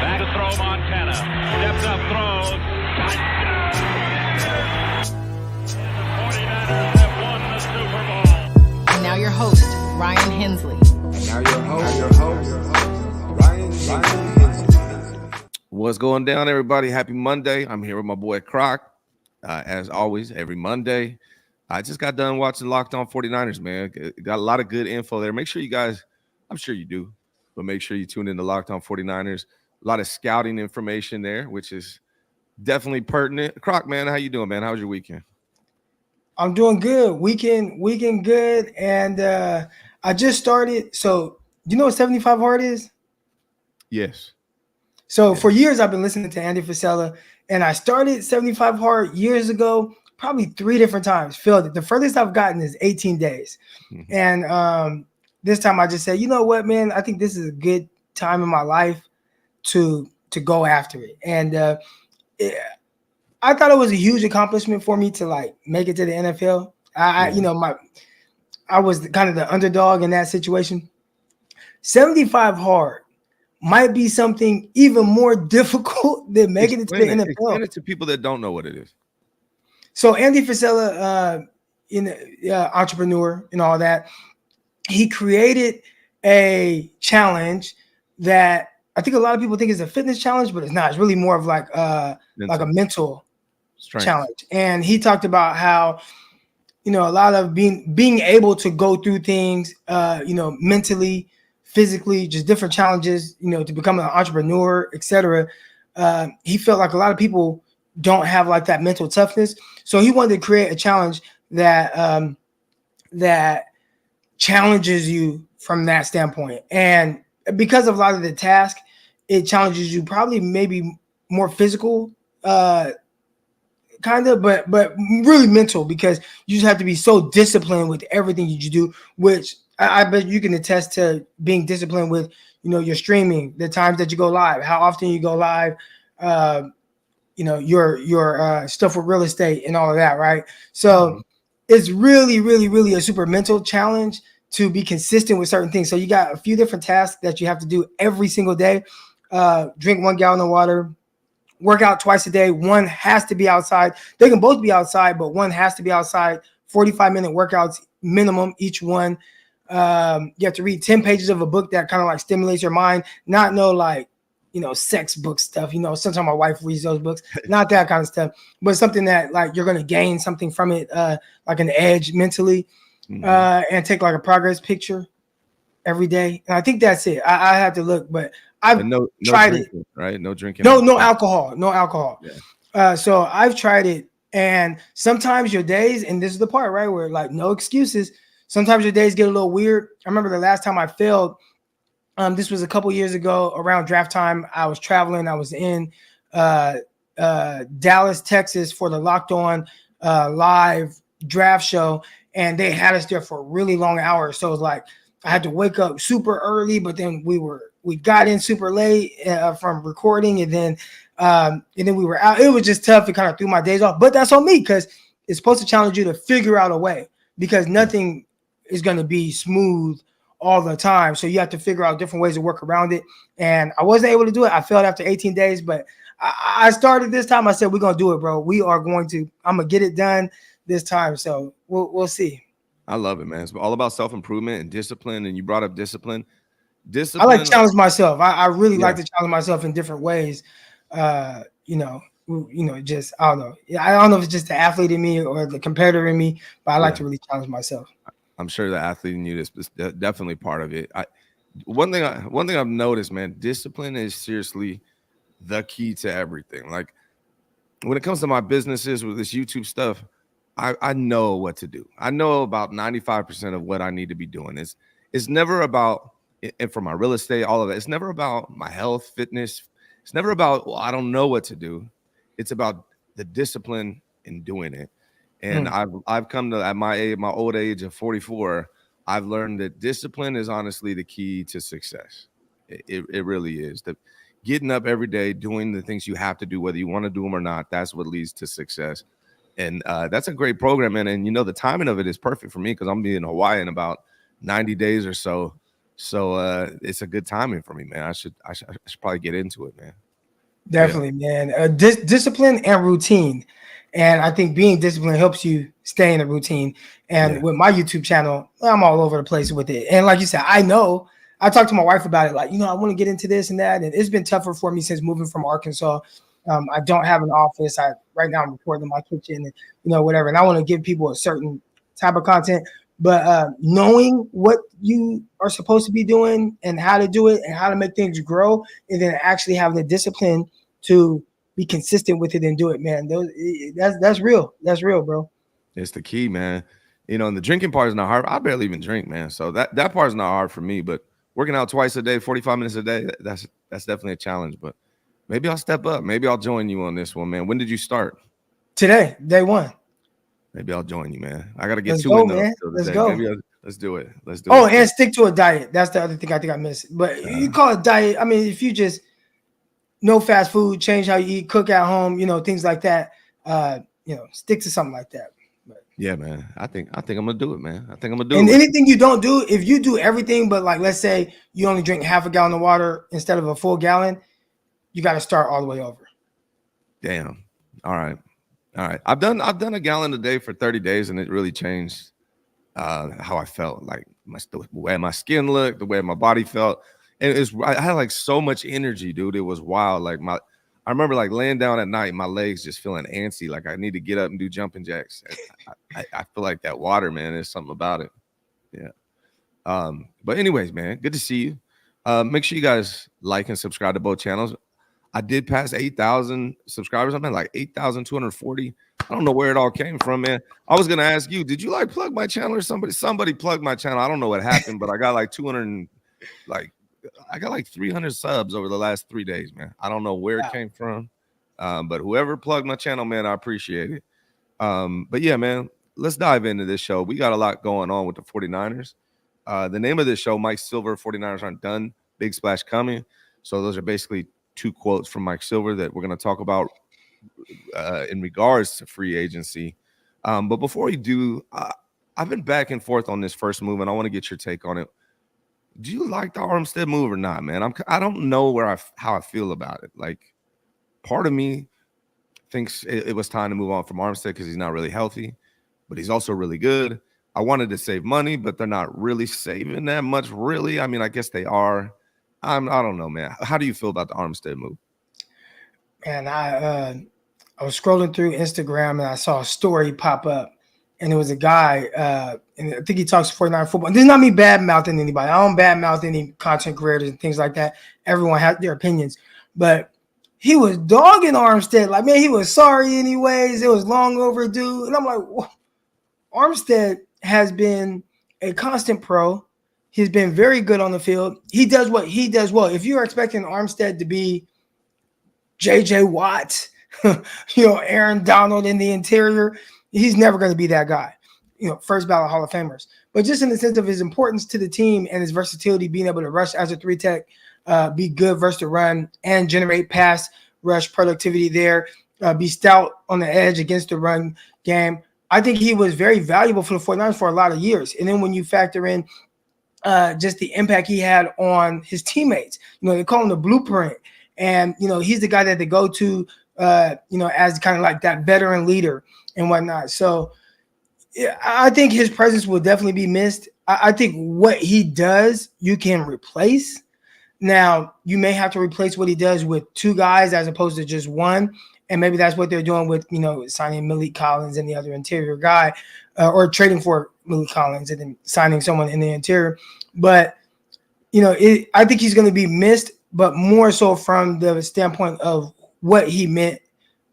Back to throw Montana. Steps up, throws. Touchdown! And the 49ers have won the Super Bowl. And now your host, Ryan Hensley. Ryan Hensley. What's going down, everybody? Happy Monday. I'm here with my boy Crock. As always, every Monday. I just got done watching Locked On 49ers, man. Got a lot of good info there. Make sure you guys, I'm sure you do, but make sure you tune in to Locked On 49ers. A lot of scouting information there, which is definitely pertinent. Crock, man, how you doing, man? How was your weekend? I'm doing good. Weekend good. And I just started. So, do you know what 75 Hard is? Yes. So, for years, I've been listening to Andy Frisella, and I started 75 Hard years ago, probably 3 different times. Failed it. The furthest I've gotten is 18 days. Mm-hmm. And this time I just said, you know what, man? I think this is a good time in my life to go after it. And I thought it was a huge accomplishment for me to like make it to the NFL. I was kind of the underdog in that situation. 75 Hard might be something even more difficult than making it to the NFL. Explain it to people that don't know what it is. So Andy Frisella, entrepreneur and all that, he created a challenge that I think a lot of people think is a fitness challenge, but it's not. It's really more of like a mental strength challenge. And he talked about how, a lot of being able to go through things, mentally, physically, just different challenges, to become an entrepreneur, etc. He felt like a lot of people don't have like that mental toughness. So he wanted to create a challenge that challenges you from that standpoint. And because of a lot of the task, it challenges you probably maybe more physical, kind of, but really mental, because you just have to be so disciplined with everything you do, which I bet you can attest to being disciplined with, your streaming, the times that you go live, how often you go live, your stuff with real estate and all of that, right? So it's really, really, really a super mental challenge to be consistent with certain things. So you got a few different tasks that you have to do every single day. Drink 1 gallon of water, work out twice a day. One has to be outside. They can both be outside, but one has to be outside. 45-minute workouts minimum each one. You have to read 10 pages of a book that kind of like stimulates your mind, not sex book stuff. Sometimes my wife reads those books, not that kind of stuff, but something that like you're going to gain something from it, like an edge mentally, and take like a progress picture every day. And I think that's it. I have to look, but I've tried drinking, it. Right? No drinking. No alcohol. Yeah. So I've tried it, and sometimes your days, and this is the part, right, where like no excuses. Sometimes your days get a little weird. I remember the last time I failed. This was a couple years ago around draft time. I was traveling. I was in Dallas, Texas for the Locked On live draft show, and they had us there for really long hours. So it was like I had to wake up super early, but then we got in super late from recording, and then we were out. It was just tough. It kind of threw my days off, but that's on me because it's supposed to challenge you to figure out a way, because nothing is going to be smooth all the time. So you have to figure out different ways to work around it. And I wasn't able to do it. I failed after 18 days, but I started this time. I said, we're going to do it, bro. I'm going to get it done this time. So we'll see. I love it, man. It's all about self-improvement and discipline. And you brought up discipline. I like to challenge myself. I really like to challenge myself in different ways. Just, I don't know. I don't know if it's just the athlete in me or the competitor in me, but I like to really challenge myself. I'm sure the athlete in you is definitely part of it. One thing I've noticed, man, discipline is seriously the key to everything. Like when it comes to my businesses with this YouTube stuff, I know what to do. I know about 95% of what I need to be doing. It's never about, and for my real estate, all of that, it's never about my health, fitness. It's never about, I don't know what to do. It's about the discipline in doing it. And I've come to, at my old age of 44, I've learned that discipline is honestly the key to success. It really is. Getting up every day, doing the things you have to do, whether you want to do them or not, that's what leads to success. And that's a great program. And the timing of it is perfect for me because I'm being in Hawaii in about 90 days or so. So it's a good timing for me, man. I should probably get into it, man. Definitely, man. Discipline and routine. And I think being disciplined helps you stay in a routine. And with my YouTube channel, I'm all over the place with it. And like you said, I talked to my wife about it. Like, I want to get into this and that. And it's been tougher for me since moving from Arkansas. I don't have an office. Right now I'm recording in my kitchen and, whatever. And I want to give people a certain type of content. But knowing what you are supposed to be doing and how to do it and how to make things grow, and then actually having the discipline to be consistent with it and do it, man. That's real. That's real, bro. It's the key, man. And the drinking part is not hard. I barely even drink, man. So that part is not hard for me. But working out twice a day, 45 minutes a day, that's definitely a challenge. But maybe I'll step up. Maybe I'll join you on this one, man. When did you start? Today, day one. Maybe I'll join you, man. I got to get Let's two go, in man. Let's go. Let's do it. Let's do it. Oh, it. and stick to a diet. That's the other thing I think I missed. But you call it diet. I mean, if you just no fast food, change how you eat, cook at home, things like that. Stick to something like that. But, yeah, man. I think I'm gonna do it, man. I think I'm gonna do and it. And anything you don't do, if you do everything, but like let's say you only drink half a gallon of water instead of a full gallon, you got to start all the way over. Damn. All right. I've done a gallon a day for 30 days, and it really changed how I felt. Like the way my skin looked, the way my body felt, and I had like so much energy, dude. It was wild. Like I remember like laying down at night, my legs just feeling antsy. Like I need to get up and do jumping jacks. I feel like that water, man. There's something about it. Yeah. But anyways, man, good to see you. Make sure you guys like and subscribe to both channels. I did pass 8,000 subscribers. I'm at like 8,240. I don't know where it all came from, man. I was gonna ask you, did you like plug my channel or somebody plugged my channel? I don't know what happened, but I got like 200 I got like 300 subs over the last 3 days, man. I don't know where it came from. But whoever plugged my channel, man, I appreciate it. But yeah, man, let's dive into this show. We got a lot going on with the 49ers. The name of this show, Mike Silver, 49ers aren't done. Big splash coming. So those are basically two quotes from Mike Silver that we're going to talk about in regards to free agency. But before we do, I've been back and forth on this first move, and I want to get your take on it. Do you like the Armstead move or not, man? I don't know how I feel about it. Like, part of me thinks it was time to move on from Armstead because he's not really healthy, but he's also really good. I wanted to save money, but they're not really saving that much, really. I mean, I guess they are. I don't know, man. How do you feel about the Armstead move? And I was scrolling through Instagram and I saw a story pop up, and it was a guy, and I think he talks 49 football. This is not me bad mouthing anybody. I don't bad mouth any content creators and things like that. Everyone has their opinions, but he was dogging Armstead. Like, man, he was sorry anyways. It was long overdue. And I'm like, whoa. Armstead has been a constant pro. He's been very good on the field. He does what he does well. If you're expecting Armstead to be J.J. Watt, Aaron Donald in the interior, he's never going to be that guy. First ballot Hall of Famers. But just in the sense of his importance to the team and his versatility, being able to rush as a 3-tech, be good versus the run, and generate pass rush productivity there, be stout on the edge against the run game. I think he was very valuable for the 49ers for a lot of years. And then when you factor in just the impact he had on his teammates, they call him the blueprint. And, he's the guy that they go to, as kind of like that veteran leader and whatnot. So yeah, I think his presence will definitely be missed. I think what he does, you can replace. Now, you may have to replace what he does with two guys as opposed to just one. And maybe that's what they're doing with, signing Malik Collins and the other interior guy, or trading for Malik Collins and then signing someone in the interior. But, I think he's going to be missed, but more so from the standpoint of what he meant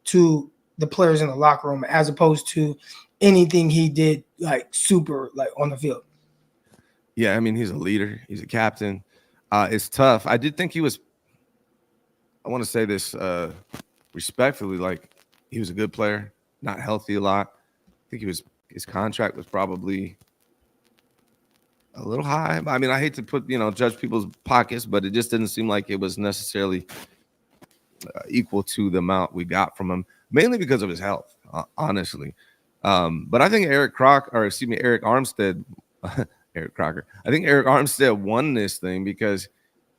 to the players in the locker room as opposed to anything he did like super like on the field. Yeah, I mean, he's a leader. He's a captain. It's tough. I did think he was, I want to say this respectfully, like he was a good player, not healthy a lot. I think his contract was probably a little high. I mean, I hate to judge people's pockets, but it just didn't seem like it was necessarily equal to the amount we got from him, mainly because of his health, honestly. But I think Eric Armstead, Eric Crocker. I think Eric Armstead won this thing because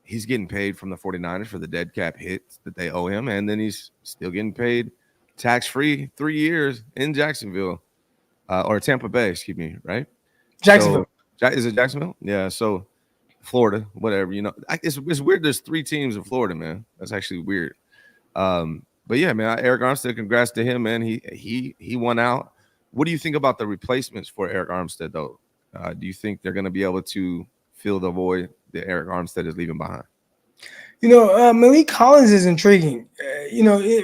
he's getting paid from the 49ers for the dead cap hits that they owe him, and then he's still getting paid tax-free 3 years in Jacksonville or Tampa Bay, excuse me, right? Jacksonville. So, is it Jacksonville? Yeah, so Florida, whatever, it's weird there's 3 teams in Florida, man. That's actually weird. But yeah, man, Eric Armstead, congrats to him, man. He won out. What do you think about the replacements for Eric Armstead, though? Do you think they're going to be able to fill the void that Eric Armstead is leaving behind? Malik Collins is intriguing.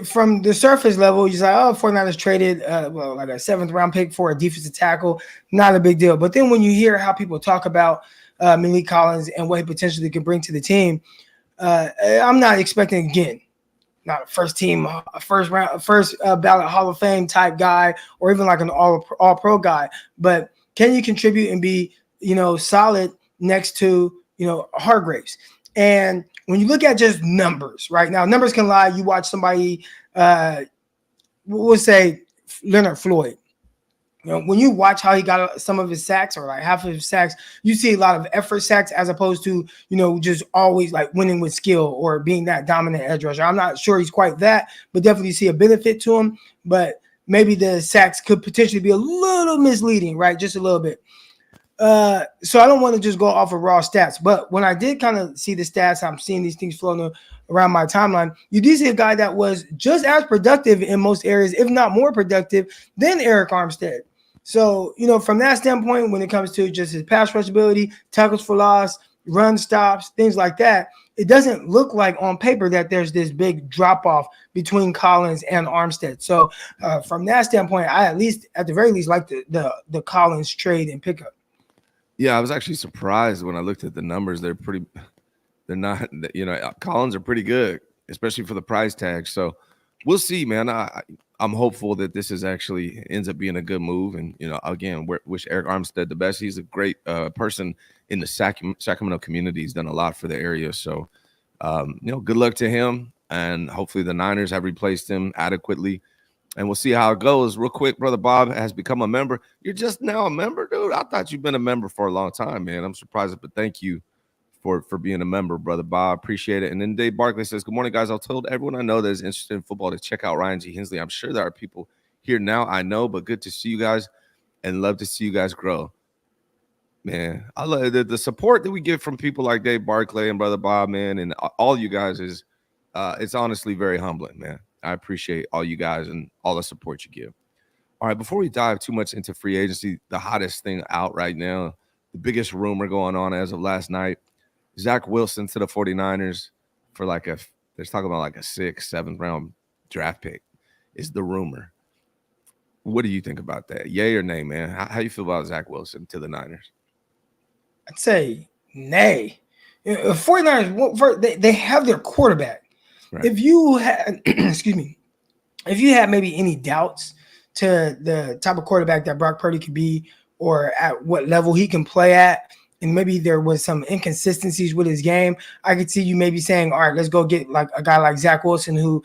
From the surface level, you're like, 49ers traded, like a 7th round pick for a defensive tackle. Not a big deal. But then when you hear how people talk about Malik Collins and what he potentially could bring to the team, I'm not expecting, again, not a first ballot Hall of Fame type guy or even like an all pro guy. But can you contribute and be, solid next to, Hargraves? And when you look at just numbers, right now, numbers can lie. You watch somebody, we'll say Leonard Floyd. When you watch how he got some of his sacks or like half of his sacks, you see a lot of effort sacks as opposed to, just always like winning with skill or being that dominant edge rusher. I'm not sure he's quite that, but definitely see a benefit to him. But maybe the sacks could potentially be a little misleading, right? Just a little bit. So I don't want to just go off of raw stats, but when I did kind of see the stats, I'm seeing these things floating around my timeline. You do see a guy that was just as productive in most areas, if not more productive than Eric Armstead. So, from that standpoint, when it comes to just his pass rush ability, tackles for loss, run stops, things like that, it doesn't look like on paper that there's this big drop off between Collins and Armstead. So from that standpoint, I at the very least like the Collins trade and pickup. Yeah, I was actually surprised when I looked at the numbers. They're not, Collins are pretty good, especially for the price tag. So we'll see, man. I'm hopeful that this is actually ends up being a good move. And, again, wish Eric Armstead the best. He's a great person in the Sacramento community. He's done a lot for the area. So, good luck to him. And hopefully the Niners have replaced him adequately. And we'll see how it goes. Real quick, Brother Bob has become a member. You're just now a member, dude? I thought you've been a member for a long time, man. I'm surprised, but thank you for being a member, Brother Bob. Appreciate it. And then Dave Barkley says, good morning, guys. I've told everyone I know that is interested in football to check out Ryan G. Hensley. I'm sure there are people here now I know, but good to see you guys and love to see you guys grow. Man, I love the support that we get from people like Dave Barkley and Brother Bob, man, and all you guys is it's honestly very humbling, man. I appreciate all you guys and all the support you give. All right, before we dive too much into free agency, the hottest thing out right now, the biggest rumor going on as of last night, Zach Wilson to the 49ers for they're talking about like a 6th, 7th round draft pick is the rumor. What do you think about that? Yay or nay, man? How you feel about Zach Wilson to the Niners? I'd say nay. 49ers, they have their quarterback. Right. If you had, if you had maybe any doubts to the type of quarterback that Brock Purdy could be or at what level he can play at, and maybe there was some inconsistencies with his game, I could see you maybe saying, all right, let's go get like a guy like Zach Wilson who,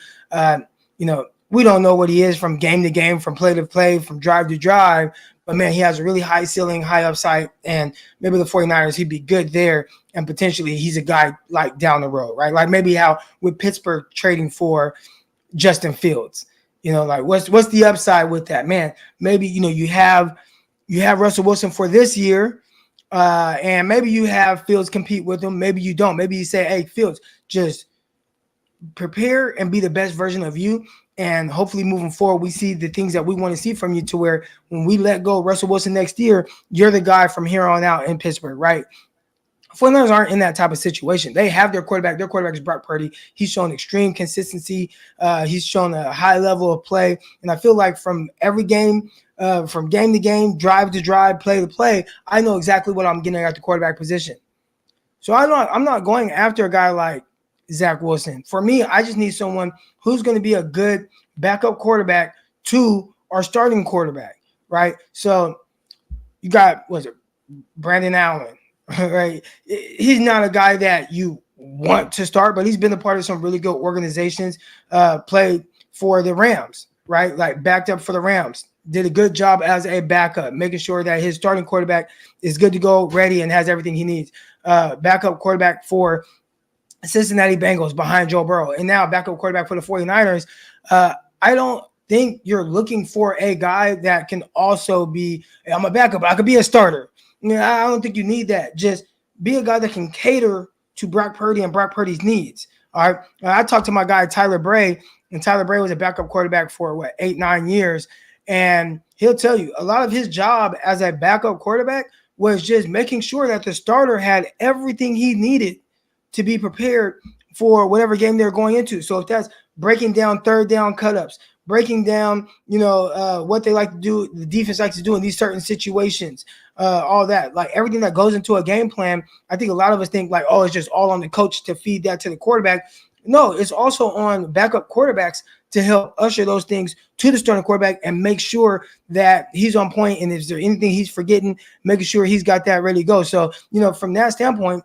we don't know what he is from game to game, from play to play, from drive to drive. But, man, he has a really high ceiling, high upside, and maybe the 49ers, he'd be good there, and potentially he's a guy like down the road, right? Like maybe how with Pittsburgh trading for Justin Fields, like what's the upside with that? Man, maybe, you have Russell Wilson for this year, and maybe you have Fields compete with him. Maybe you don't. Maybe you say, hey, Fields, just prepare and be the best version of you. And hopefully moving forward, we see the things that we want to see from you to where when we let go Russell Wilson next year, you're the guy from here on out in Pittsburgh, right? 49ers aren't in that type of situation. They have their quarterback. Their quarterback is Brock Purdy. He's shown extreme consistency. He's shown a high level of play. And I feel like from every game, from game to game, drive to drive, play to play, I know exactly what I'm getting at the quarterback position. So I'm not going after a guy like Zach Wilson. For me, I just need someone who's going to be a good backup quarterback to our starting quarterback, right? So you got, Brandon Allen, right? He's not a guy that you want to start, but he's been a part of some really good organizations, played for the Rams, right? Like backed up for the Rams, did a good job as a backup, making sure that his starting quarterback is good to go, ready, and has everything he needs. Backup quarterback for Cincinnati Bengals behind Joe Burrow, and now backup quarterback for the 49ers. I don't think you're looking for a guy that can also be, I'm a backup, but I could be a starter. I don't think you need that. Just be a guy that can cater to Brock Purdy and Brock Purdy's needs. All right. I talked to my guy, Tyler Bray, and Tyler Bray was a backup quarterback for 8-9 years. And he'll tell you a lot of his job as a backup quarterback was just making sure that the starter had everything he needed to be prepared for whatever game they're going into. So if that's breaking down third down cut-ups, breaking down, what they like to do, the defense likes to do in these certain situations, all that, like everything that goes into a game plan. I think a lot of us think like, oh, it's just all on the coach to feed that to the quarterback. No, it's also on backup quarterbacks to help usher those things to the starting quarterback and make sure that he's on point. And if there's anything he's forgetting, making sure he's got that ready to go. So, from that standpoint,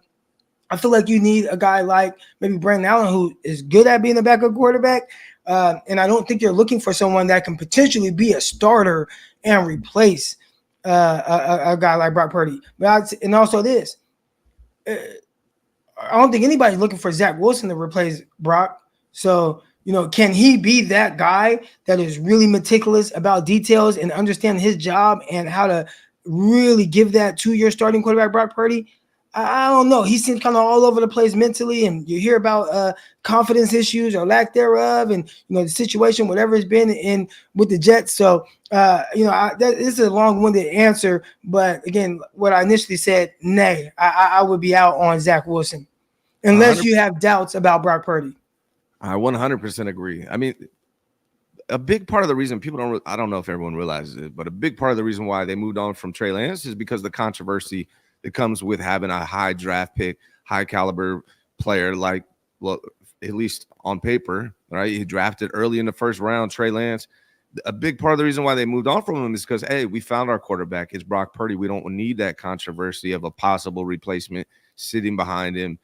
I feel like you need a guy like maybe Brandon Allen, who is good at being a backup quarterback. And I don't think you're looking for someone that can potentially be a starter and replace a guy like Brock Purdy. And also this, I don't think anybody's looking for Zach Wilson to replace Brock. So, can he be that guy that is really meticulous about details and understand his job and how to really give that to your starting quarterback, Brock Purdy? I don't know. He seems kind of all over the place mentally, and you hear about confidence issues or lack thereof, and the situation, whatever it's been in with the Jets. So, this is a long-winded answer, but again, what I initially said, nay, I would be out on Zach Wilson, unless 100%. You have doubts about Brock Purdy. I 100% agree. I mean, a big part of the reason people I don't know if everyone realizes it, but a big part of the reason why they moved on from Trey Lance is because the controversy that comes with having a high draft pick, high caliber player, like, well, at least on paper, right? He drafted early in the first round, Trey Lance. A big part of the reason why they moved on from him is because, hey, we found our quarterback. It's Brock Purdy. We don't need that controversy of a possible replacement sitting behind him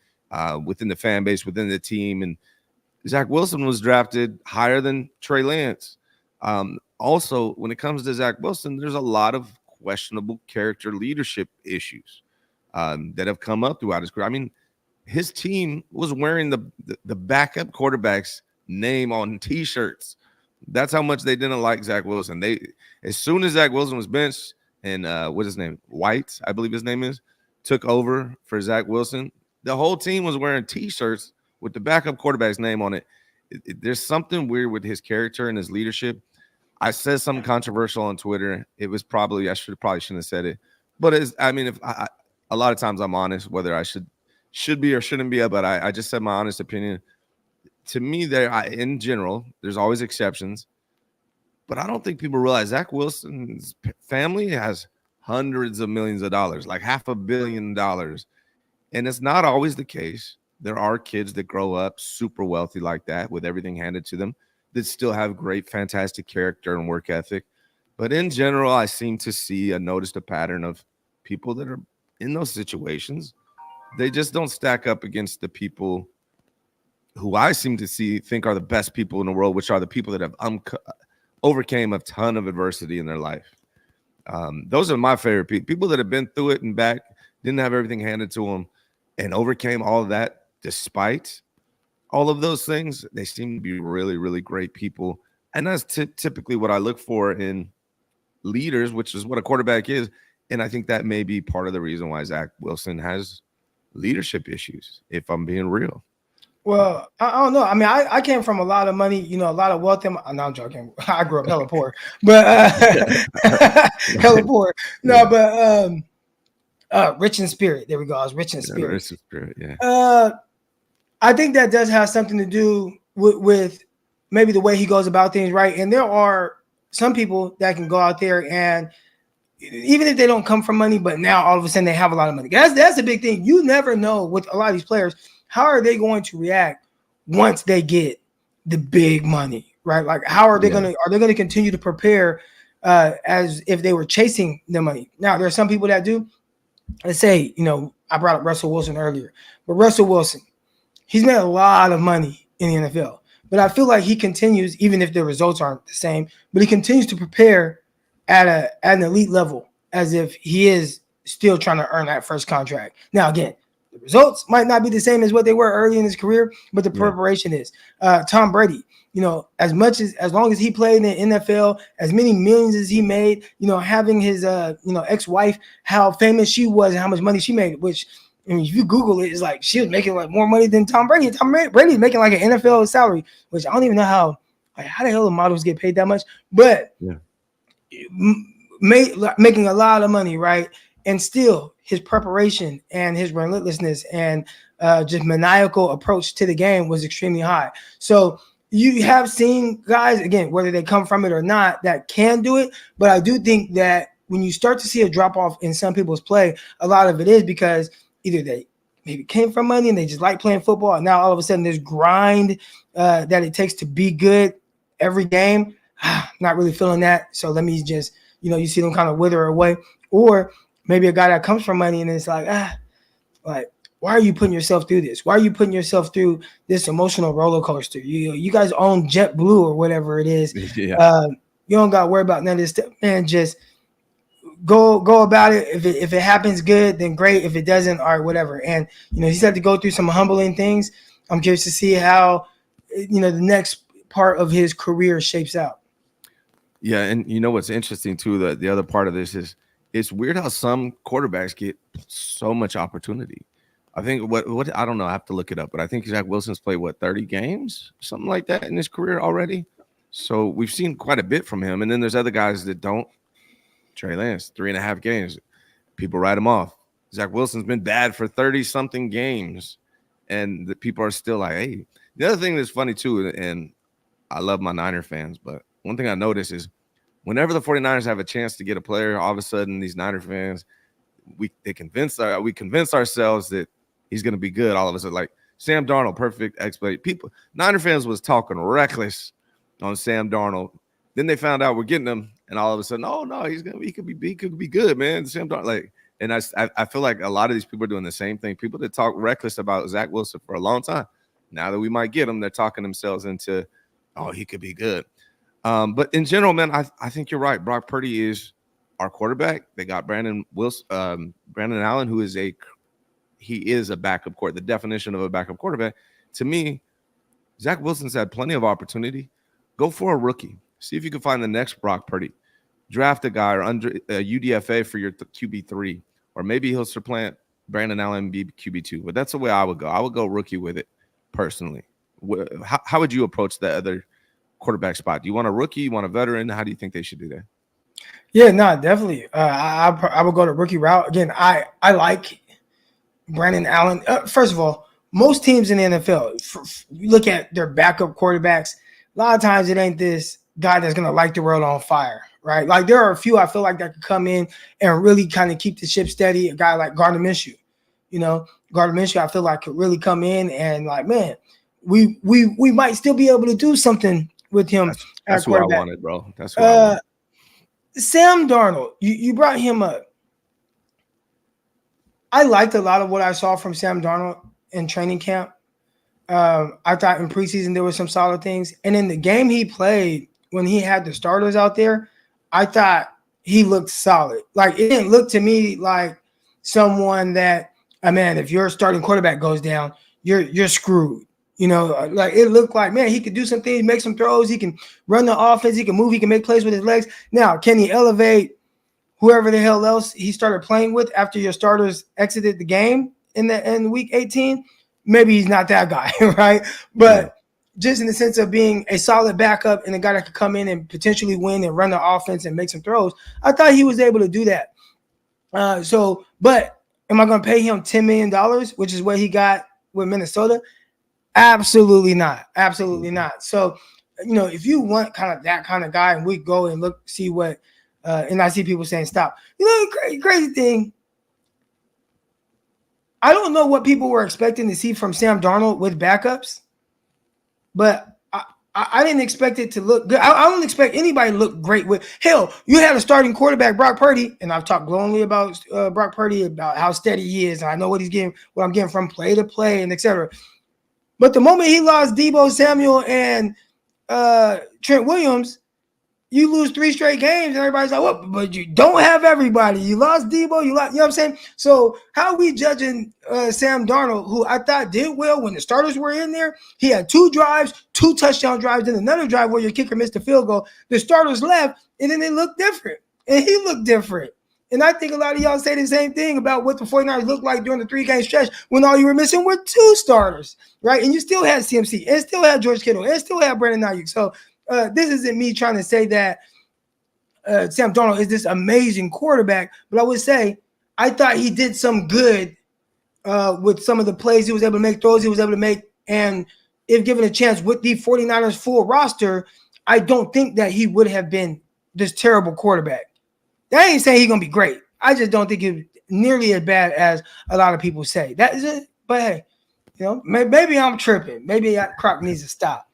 within the fan base, within the team. And Zach Wilson was drafted higher than Trey Lance. Also, when it comes to Zach Wilson, there's a lot of questionable character leadership issues that have come up throughout his career. I mean, his team was wearing the backup quarterback's name on T-shirts. That's how much they didn't like Zach Wilson. As soon as Zach Wilson was benched and what's his name? White, I believe his name is, took over for Zach Wilson, the whole team was wearing T-shirts with the backup quarterback's name on it. There's something weird with his character and his leadership. I said something controversial on Twitter. It was probably I shouldn't have said it, but a lot of times I'm honest, whether I should be or shouldn't be, but I just said my honest opinion. To me, in general, there's always exceptions, but I don't think people realize Zach Wilson's family has hundreds of millions of dollars, like $500 million, and it's not always the case. There are kids that grow up super wealthy like that with everything handed to them that still have great, fantastic character and work ethic. But in general, I seem to noticed a pattern of people that are in those situations. They just don't stack up against the people who I seem to think are the best people in the world, which are the people that have overcame a ton of adversity in their life. Those are my favorite people that have been through it and back, didn't have everything handed to them, and overcame all of that despite all of those things. They seem to be really, really great people. And that's typically what I look for in leaders, which is what a quarterback is. And I think that may be part of the reason why Zach Wilson has leadership issues, if I'm being real. Well, I don't know. I mean, I came from a lot of money, a lot of wealth. No, I'm joking. I grew up hella poor, but hella poor. No, but rich in spirit. There we go. I was rich in spirit. Rich in spirit, yeah. I think that does have something to do with maybe the way he goes about things, right? And there are some people that can go out there and even if they don't come from money, but now all of a sudden they have a lot of money. That's a big thing. You never know with a lot of these players, how are they going to react once they get the big money, right? Like, how are they going to continue to prepare as if they were chasing the money? Now, there are some people that do. Let's say, I brought up Russell Wilson earlier, but Russell Wilson, he's made a lot of money in the NFL, but I feel like he continues, even if the results aren't the same, but he continues to prepare at an elite level, as if he is still trying to earn that first contract. Now, again, the results might not be the same as what they were early in his career, but the preparation is. Tom Brady, as long as he played in the NFL, as many millions as he made, having his ex-wife, how famous she was and how much money she made, which, I mean, if you Google it, it's like she was making like more money than Tom Brady. Tom Brady is making like an NFL salary, which I don't even know how the hell the models get paid that much, but making a lot of money, right? And still his preparation and his relentlessness and just maniacal approach to the game was extremely high. So you have seen guys, again, whether they come from it or not, that can do it. But I do think that when you start to see a drop off in some people's play, a lot of it is because either they maybe came from money and they just like playing football, and now all of a sudden this grind that it takes to be good every game, not really feeling that. So let me just, you see them kind of wither away. Or maybe a guy that comes from money and it's like, why are you putting yourself through this? Why are you putting yourself through this emotional roller coaster? You guys own JetBlue or whatever it is. Yeah. You don't got to worry about none of this stuff, man. Just go about it. If it happens, good, then great. If it doesn't, all right, whatever. And he's had to go through some humbling things. I'm curious to see how the next part of his career shapes out. Yeah, and what's interesting too, the other part of this is it's weird how some quarterbacks get so much opportunity. I think what I don't know, I have to look it up, but I think Zach Wilson's played 30 games, something like that in his career already. So we've seen quite a bit from him. And then there's other guys that don't. Trey Lance, 3.5 games. People write him off. Zach Wilson's been bad for 30-something games, and the people are still like, hey. The other thing that's funny too, and I love my Niner fans, but one thing I notice is whenever the 49ers have a chance to get a player, all of a sudden these Niner fans, we convince ourselves that he's going to be good. All of a sudden, like Sam Darnold, perfect exploit. Niner fans was talking reckless on Sam Darnold. Then they found out we're getting him, and all of a sudden, oh no, he could be good, man. Sam Darnold, and I feel like a lot of these people are doing the same thing. People that talk reckless about Zach Wilson for a long time, now that we might get him, they're talking themselves into, oh, he could be good. But in general, man, I think you're right. Brock Purdy is our quarterback. They got Brandon Allen, who is a backup quarterback. The definition of a backup quarterback. To me, Zach Wilson's had plenty of opportunity. Go for a rookie. See if you can find the next Brock Purdy. Draft a guy or under UDFA for your QB3, or maybe he'll supplant Brandon Allen and be QB2. But that's the way I would go. I would go rookie with it personally. How would you approach that other quarterback spot? Do you want a rookie? You want a veteran? How do you think they should do that? Yeah, no, definitely. I would go the rookie route. Again, I like Brandon Allen. First of all, most teams in the NFL, you look at their backup quarterbacks, a lot of times it ain't this guy that's going to light the world on fire, right? Like there are a few I feel like that could come in and really kind of keep the ship steady. A guy like Gardner Minshew, Gardner Minshew, I feel like could really come in and like, man, we might still be able to do something with him. That's what I wanted, bro. That's what I wanted. Sam Darnold, you brought him up. I liked a lot of what I saw from Sam Darnold in training camp. I thought in preseason there were some solid things. And in the game he played, when he had the starters out there, I thought he looked solid. Like it didn't look to me like someone that, man, if your starting quarterback goes down, you're screwed. Like it looked like, man, he could do some things, make some throws. He can run the offense. He can move. He can make plays with his legs. Now, can he elevate whoever the hell else he started playing with after your starters exited the game in week 18? Maybe he's not that guy, right? But just in the sense of being a solid backup and a guy that could come in and potentially win and run the offense and make some throws, I thought he was able to do that. But am I going to pay him $10 million, which is what he got with Minnesota? Absolutely not. Absolutely not. So, if you want kind of that kind of guy, and we go and see what, and I see people saying stop. Crazy thing. I don't know what people were expecting to see from Sam Darnold with backups, but I didn't expect it to look good. I don't expect anybody to look great with. Hell, you had a starting quarterback, Brock Purdy, and I've talked glowingly about Brock Purdy, about how steady he is, and I know what I'm getting from play to play, and etc. But the moment he lost Deebo Samuel and Trent Williams, you lose 3 straight games, and everybody's like, "What?" But you don't have everybody. You lost Debo. You know what I'm saying? So how are we judging Sam Darnold, who I thought did well when the starters were in there? He had 2 drives, 2 touchdown drives, and another drive where your kicker missed a field goal. The starters left, and then they looked different, and he looked different. And I think a lot of y'all say the same thing about what the 49ers looked like during the 3-game stretch when all you were missing were 2 starters, right? And you still had CMC, and still had George Kittle, and still had Brandon Aiyuk. So this isn't me trying to say that Sam Darnold is this amazing quarterback, but I would say I thought he did some good with some of the plays he was able to make, throws he was able to make, and if given a chance with the 49ers full roster, I don't think that he would have been this terrible quarterback. That ain't saying he's going to be great. I just don't think he's nearly as bad as a lot of people say. That is it. But hey, you know, maybe I'm tripping. Maybe Croc needs to stop.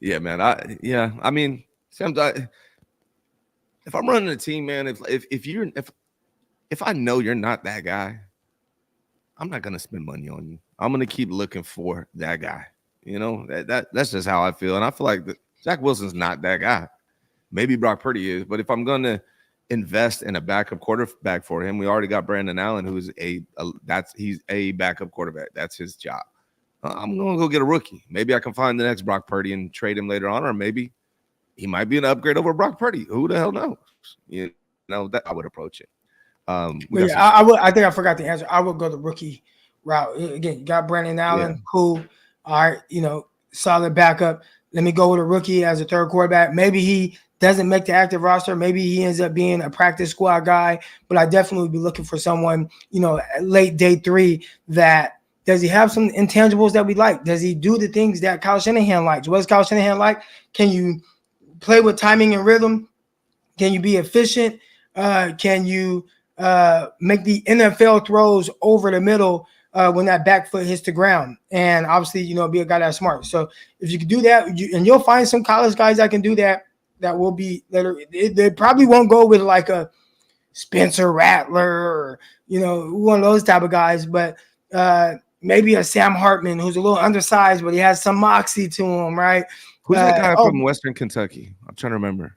Yeah, man. I mean, Sam, if I'm running a team, man, if I know you're not that guy, I'm not gonna spend money on you. I'm gonna keep looking for that guy. You know, that's just how I feel. And I feel like Zach Wilson's not that guy. Maybe Brock Purdy is, but if I'm gonna invest in a backup quarterback for him, we already got Brandon Allen, who's he's a backup quarterback. That's his job. I'm going to go get a rookie. Maybe I can find the next Brock Purdy and trade him later on, or maybe he might be an upgrade over Brock Purdy. Who the hell knows? You know, that I would approach it. I would. I think I forgot the answer. I would go the rookie route. Again, you got Brandon Allen, cool. All right, you know, solid backup. Let me go with a rookie as a third quarterback. Maybe he doesn't make the active roster. Maybe he ends up being a practice squad guy, but I definitely would be looking for someone, you know, late day 3 that – does he have some intangibles that we like? Does he do the things that Kyle Shanahan likes? What does Kyle Shanahan like? Can you play with timing and rhythm? Can you be efficient? Can you make the NFL throws over the middle when that back foot hits the ground? And obviously, you know, be a guy that's smart. So if you can do that, and you'll find some college guys that can do that, that will be later. They probably won't go with like a Spencer Rattler or, you know, one of those type of guys, but maybe a Sam Hartman who's a little undersized, but he has some moxie to him, right? Who's that guy from Western Kentucky? I'm trying to remember.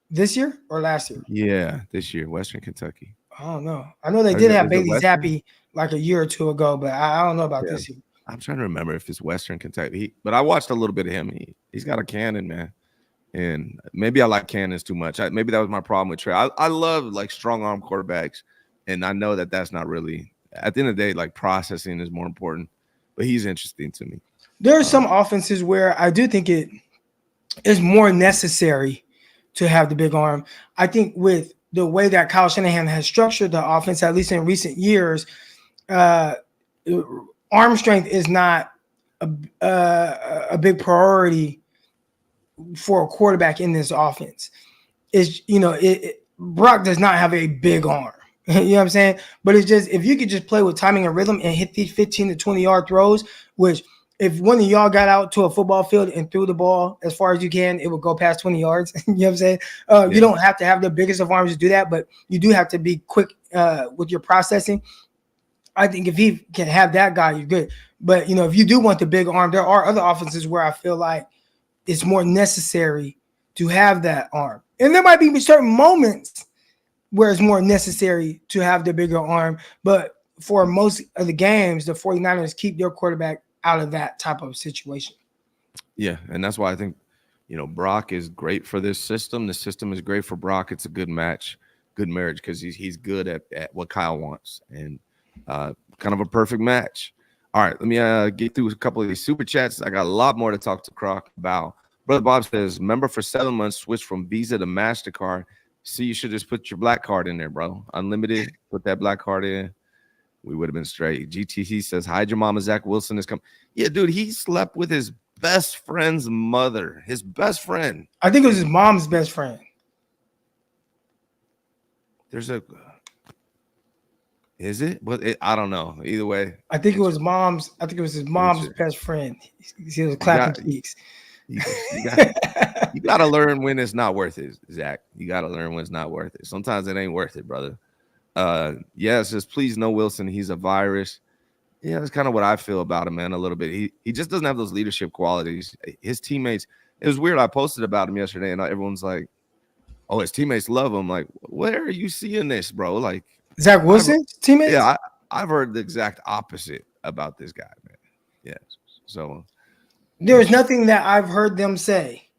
This year or last year? Yeah, this year, Western Kentucky. I don't know. I know they did have Bailey Zappi like a year or 2 ago, but I don't know about this year. I'm trying to remember if it's Western Kentucky. But I watched a little bit of him. He's got a cannon, man. And maybe I like cannons too much. Maybe that was my problem with Trey. I love like strong arm quarterbacks, and I know that that's not really. At the end of the day, like processing is more important, but he's interesting to me. There are some offenses where I do think it is more necessary to have the big arm. I think with the way that Kyle Shanahan has structured the offense, at least in recent years, arm strength is not a big priority for a quarterback in this offense. Is, you know, Brock does not have a big arm. You know what I'm saying? But it's just, if you could just play with timing and rhythm and hit these 15 to 20 yard throws, which if one of y'all got out to a football field and threw the ball as far as you can, it would go past 20 yards. You know what I'm saying? You don't have to have the biggest of arms to do that, but you do have to be quick with your processing. I think if he can have that guy, you're good. But, you know, if you do want the big arm, there are other offenses where I feel like it's more necessary to have that arm. And there might be certain moments where it's more necessary to have the bigger arm. But for most of the games, the 49ers keep their quarterback out of that type of situation. Yeah, and that's why I think, you know, Brock is great for this system. The system is great for Brock. It's a good match, good marriage, because he's good at what Kyle wants, and kind of a perfect match. All right, let me get through a couple of these super chats. I got a lot more to talk to Croc about. Brother Bob says, member for 7 months, switched from Visa to MasterCard. See, you should just put your black card in there, bro. Unlimited, put that black card in. We would have been straight. GTC says, hide your mama, Zach Wilson is coming. Yeah, dude, he slept with his best friend's mother. His best friend. I think it was his mom's best friend. Is it? But I don't know. Either way. I think it was mom's. I think it was his mom's best friend. He was clapping cheeks. You got to learn when it's not worth it, Zach. You got to learn when it's not worth it. Sometimes it ain't worth it, brother. It says, please no Wilson. He's a virus. Yeah, that's kind of what I feel about him, man, a little bit. He just doesn't have those leadership qualities. His teammates, it was weird. I posted about him yesterday, and everyone's like, "Oh, his teammates love him." Like, where are you seeing this, bro? Like Zach Wilson's teammates? Yeah, I've heard the exact opposite about this guy, man. Yeah. So There's nothing that I've heard them say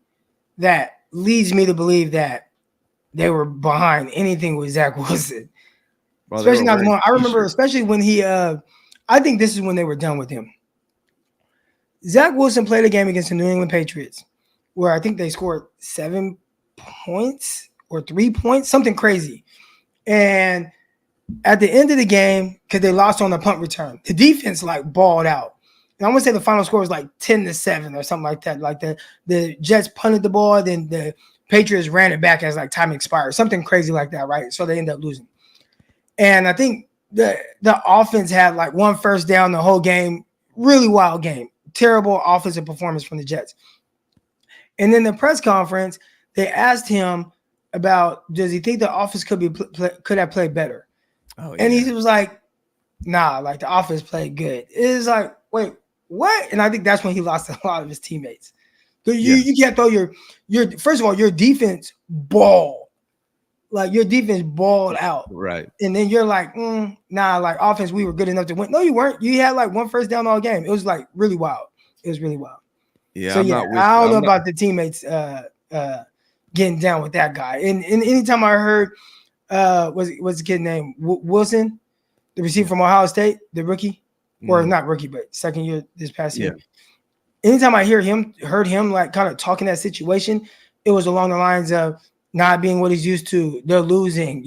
that leads me to believe that they were behind anything with Zach Wilson. bro, Especially not the wearing moment. I remember, t-shirts. especially when he I think this is when they were done with him. Zach Wilson played a game against the New England Patriots where I think they scored 7 points or 3 points, something crazy. And at the end of the game, because they lost on the punt return, the defense like balled out. And I want to say the final score was like 10-7 or something like that. Like the Jets punted the ball, then the Patriots ran it back as like time expired, something crazy like that, right? So they ended up losing. And I think the offense had like 1 first down the whole game. Really wild game. Terrible offensive performance from the Jets. And then the press conference, they asked him about, does he think the offense could have played better? Oh, yeah. And he was like, nah, like the offense played good. It was like, wait, what? And I think that's when he lost a lot of his teammates. You can't throw your first of all, your defense balled. Like your defense balled out. Right. And then you're like, nah, like offense, we were good enough to win. No, you weren't. You had like 1 first down all game. It was like really wild. It was really wild. Yeah. So I don't know about the teammates getting down with that guy. And anytime I heard what's the kid named Wilson, the receiver from Ohio State, the rookie, or not rookie, but second year this past year. Anytime I heard him like kind of talking that situation, it was along the lines of not being what he's used to. They're losing,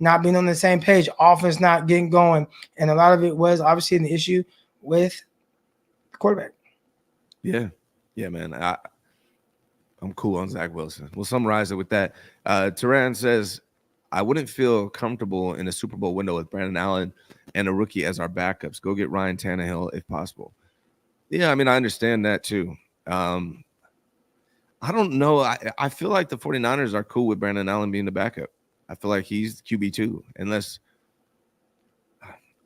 not being on the same page, offense not getting going. And a lot of it was obviously an issue with the quarterback. Yeah. Yeah, man. I'm cool on Zach Wilson. We'll summarize it with that. Turan says, I wouldn't feel comfortable in a Super Bowl window with Brandon Allen and a rookie as our backups. Go get Ryan Tannehill if possible. Yeah, I mean, I understand that too. I don't know. I feel like the 49ers are cool with Brandon Allen being the backup. I feel like he's QB2, unless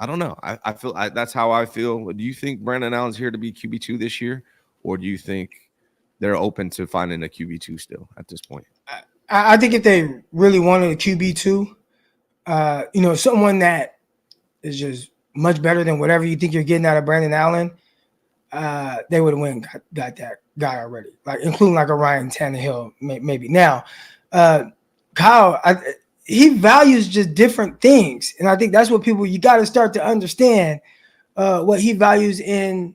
I don't know. I feel that's how I feel. Do you think Brandon Allen's here to be QB2 this year, or do you think they're open to finding a QB2 still at this point? I think if they really wanted a QB2, someone that is just much better than whatever you think you're getting out of Brandon Allen, they would have got that guy already, like including like a Ryan Tannehill, maybe. Now, Kyle, he values just different things, and I think that's what you got to start to understand what he values in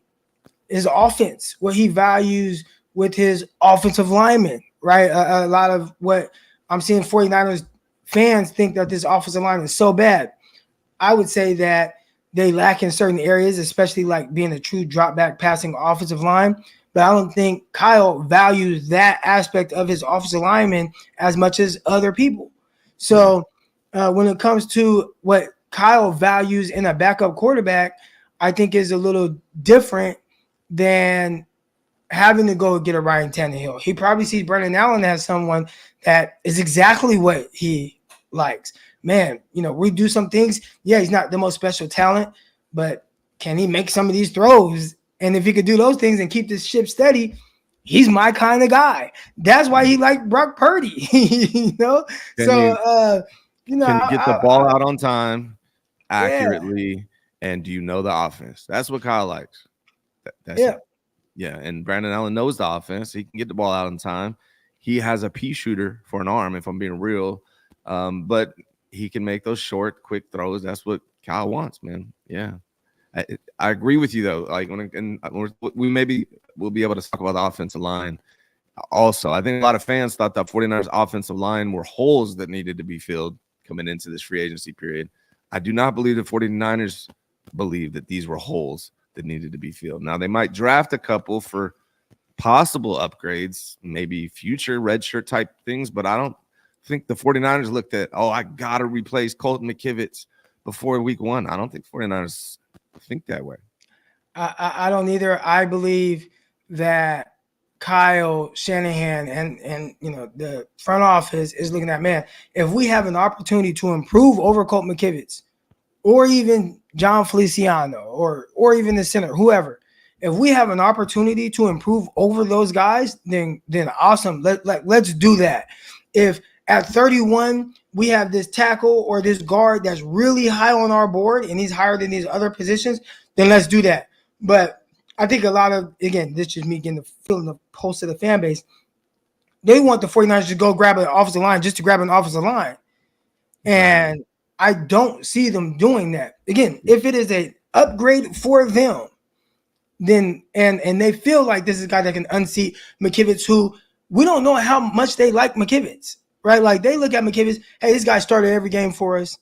his offense, what he values with his offensive linemen, right? A lot of what I'm seeing 49ers fans think that this offensive line is so bad. I would say that they lack in certain areas, especially like being a true drop back passing offensive line. But I don't think Kyle values that aspect of his offensive lineman as much as other people. So when it comes to what Kyle values in a backup quarterback, I think is a little different than having to go get a Ryan Tannehill. He probably sees Brandon Allen as someone that is exactly what he likes. Man, we do some things. Yeah, he's not the most special talent, but can he make some of these throws? And if he could do those things and keep this ship steady, he's my kind of guy. That's why he liked Brock Purdy, Can you get the ball out on time, accurately, and do you know the offense? That's what Kyle likes. That's it. Yeah, and Brandon Allen knows the offense. He can get the ball out on time. He has a pea shooter for an arm, if I'm being real. But he can make those short, quick throws. That's what Kyle wants, man. Yeah. I agree with you, though. Like, we'll be able to talk about the offensive line also. I think a lot of fans thought the 49ers offensive line were holes that needed to be filled coming into this free agency period. I do not believe the 49ers believe that these were holes that needed to be filled. Now, they might draft a couple for possible upgrades, maybe future redshirt type things, but I don't think the 49ers looked at, I got to replace Colton McKivitz before week 1. I don't think 49ers think that way. I don't either. I believe that Kyle Shanahan and the front office is looking at, man, if we have an opportunity to improve over Colt McKivitz or even John Feliciano or even the center, whoever, if we have an opportunity to improve over those guys, then awesome. Let's do that. If at 31 we have this tackle or this guard that's really high on our board and he's higher than these other positions, then let's do that. But I think a lot of, again, this is me getting the feeling the pulse of the fan base. They want the 49ers to go grab an offensive line just to grab an offensive line. And I don't see them doing that. Again, if it is an upgrade for them, then and they feel like this is a guy that can unseat McKivitz, who we don't know how much they like McKivitz, right? Like they look at McKivitz, hey, this guy started every game for us.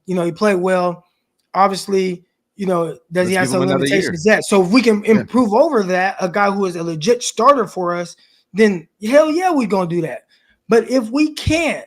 He played well. Obviously, does he have some limitations? Yeah. So if we can improve over that, a guy who is a legit starter for us, then hell yeah, we're gonna do that. But if we can't,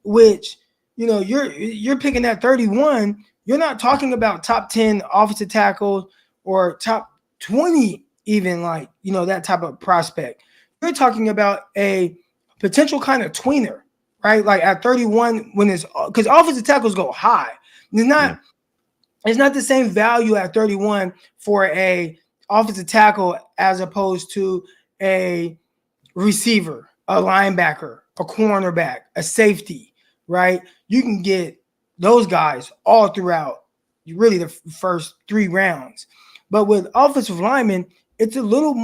which you're picking at 31, you're not talking about top 10 offensive tackles or top 20, even that type of prospect. You're talking about a potential kind of tweener, right? Like at 31, because offensive tackles go high. It's not the same value at 31 for a offensive tackle as opposed to a receiver, a linebacker, a cornerback, a safety, right? You can get those guys all throughout really the first 3 rounds. But with offensive linemen, it's a lot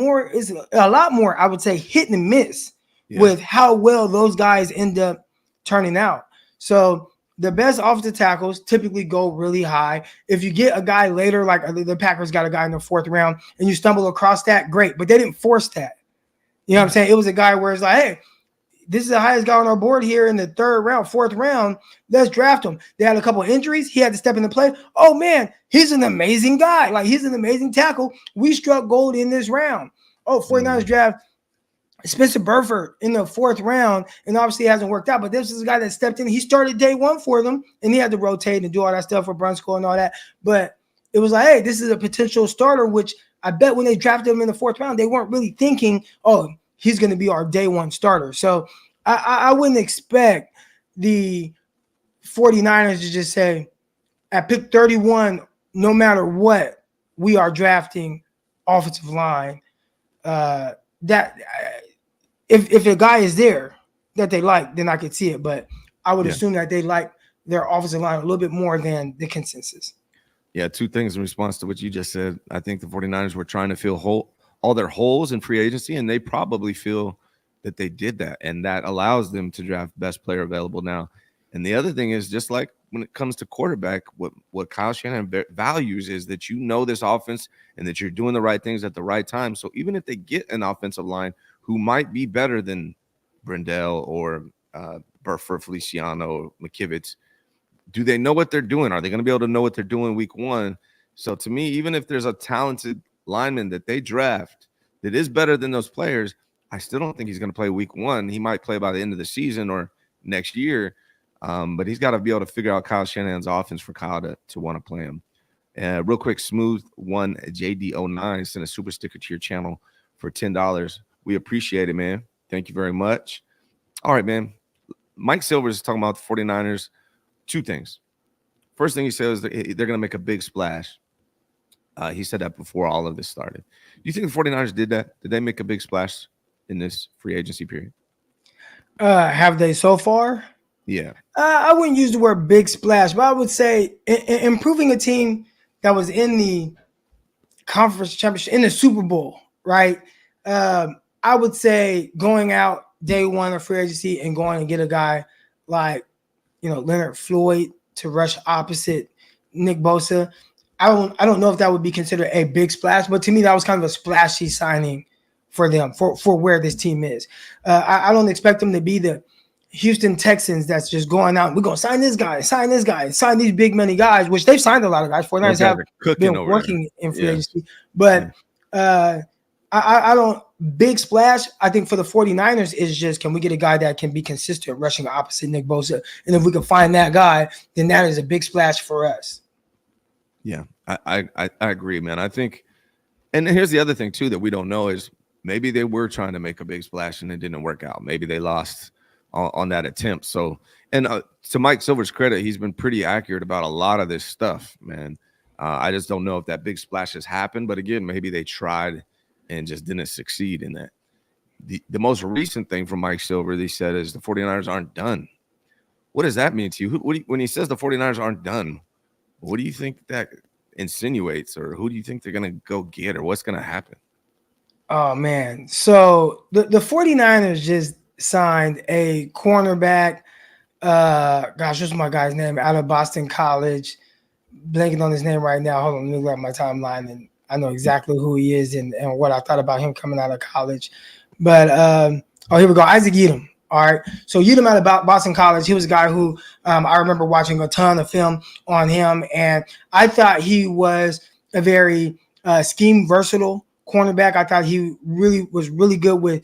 more, I would say, hit and miss with how well those guys end up turning out. So the best offensive tackles typically go really high. If you get a guy later, like the Packers got a guy in the 4th round, and you stumble across that, great. But they didn't force that. You know what I'm saying? It was a guy where it's like, hey, this is the highest guy on our board here in the 3rd round, 4th round. Let's draft him. They had a couple of injuries. He had to step into play. Oh, man, he's an amazing guy. Like, he's an amazing tackle. We struck gold in this round. Oh, 49ers draft Spencer Burford in the 4th round, and obviously it hasn't worked out. But this is a guy that stepped in. He started day 1 for them, and he had to rotate and do all that stuff for Brunskill and all that. But it was like, hey, this is a potential starter, which I bet when they drafted him in the 4th round, they weren't really thinking, oh, he's going to be our day 1 starter. So I wouldn't expect the 49ers to just say, at pick 31, no matter what, we are drafting offensive line. If a guy is there that they like, then I could see it. But I would assume that they like their offensive line a little bit more than the consensus. Yeah, 2 things in response to what you just said. I think the 49ers were trying to fill all their holes in free agency, and they probably feel that they did that, and that allows them to draft best player available now. And the other thing is, just like when it comes to quarterback, what Kyle Shanahan values is that this offense and that you're doing the right things at the right time. So even if they get an offensive line who might be better than Brendel or Burford, Feliciano, McKivitz, do they know what they're doing? Are they going to be able to know what they're doing week 1? So to me, even if there's a talented lineman that they draft that is better than those players, I still don't think he's going to play week 1. He might play by the end of the season or next year, but he's got to be able to figure out Kyle Shanahan's offense for Kyle to want to play him. Real quick, Smooth One JD09 sent a super sticker to your channel for $10. We appreciate it, man. Thank you very much. All right, man. Mike Silvers is talking about the 49ers. 2 things. First thing he said is that they're going to make a big splash. He said that before all of this started. Do you think the 49ers did that? Did they make a big splash in this free agency period? Have they so far? Yeah. I wouldn't use the word big splash, but I would say improving a team that was in the conference championship, in the Super Bowl, right? I would say going out day 1 of free agency and going and get a guy like, Leonard Floyd to rush opposite Nick Bosa. I don't know if that would be considered a big splash, but to me that was kind of a splashy signing for them for where this team is. I don't expect them to be the Houston Texans that's just going out. We're gonna sign this guy, sign these big money guys, which they've signed a lot of guys. 49ers have been working in free agency, but I don't big splash. I think for the 49ers is just, can we get a guy that can be consistent rushing opposite Nick Bosa? And if we can find that guy, then that is a big splash for us. Yeah, I agree, man. I think, and here's the other thing too that we don't know is maybe they were trying to make a big splash and it didn't work out. Maybe they lost on that attempt. So, and to Mike Silver's credit, he's been pretty accurate about a lot of this stuff, man. I just don't know if that big splash has happened. But again, maybe they tried and just didn't succeed in that. The most recent thing from Mike Silver, they said, is the 49ers aren't done. What does that mean to you? When he says the 49ers aren't done, what do you think that insinuates, or who do you think they're going to go get, or what's going to happen? Oh, man. So the 49ers just signed a cornerback. What's my guy's name? Out of Boston College. Blanking on his name right now. Hold on, let me grab my timeline, and I know exactly who he is and what I thought about him coming out of college. But here we go. Isaac Yiadom. All right. So Yiadom out of Boston College, he was a guy who I remember watching a ton of film on him, and I thought he was a very scheme versatile cornerback. I thought he was really good with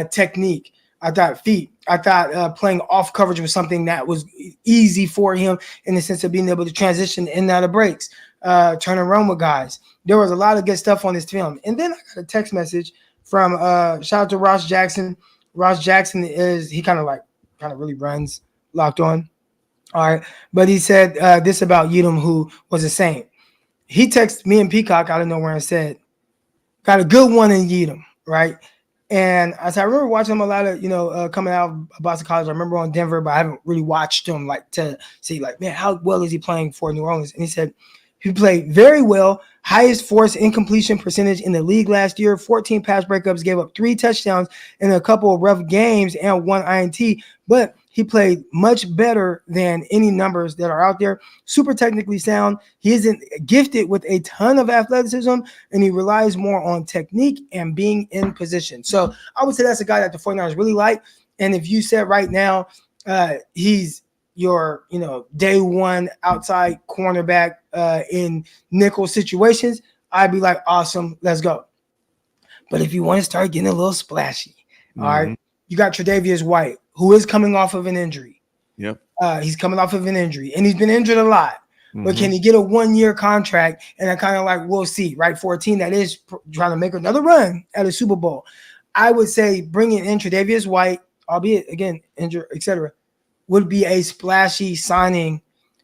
technique. I thought feet. I thought playing off coverage was something that was easy for him in the sense of being able to transition in and out of breaks, turn and run with guys. There was a lot of good stuff on this film. And then I got a text message from shout out to Ross Jackson. Ross Jackson he kind of really runs Locked On. All right. But he said this about Yiadom, who was a Saint. He texted me and Peacock out of nowhere and said, got a good one in Yiadom, right? And I remember watching him a lot of, coming out of Boston College. I remember on Denver, but I haven't really watched him to see man, how well is he playing for New Orleans? And he said he played very well, highest force incompletion percentage in the league last year, 14 pass breakups, gave up 3 touchdowns in a couple of rough games and 1 INT, but he played much better than any numbers that are out there. Super technically sound. He isn't gifted with a ton of athleticism, and he relies more on technique and being in position. So I would say that's a guy that the 49ers really like. And if you said right now he's your day one outside cornerback in nickel situations, I'd be like, awesome, let's go. But if you want to start getting a little splashy, all right, you got Tre'Davious White, who is coming off of an injury. Yep. He's coming off of an injury, and he's been injured a lot. But can he get a 1-year contract? And I kind of we'll see, right? For a team that is trying to make another run at a Super Bowl, I would say bringing in Tre'Davious White, albeit, again, injured, etc., would be a splashy signing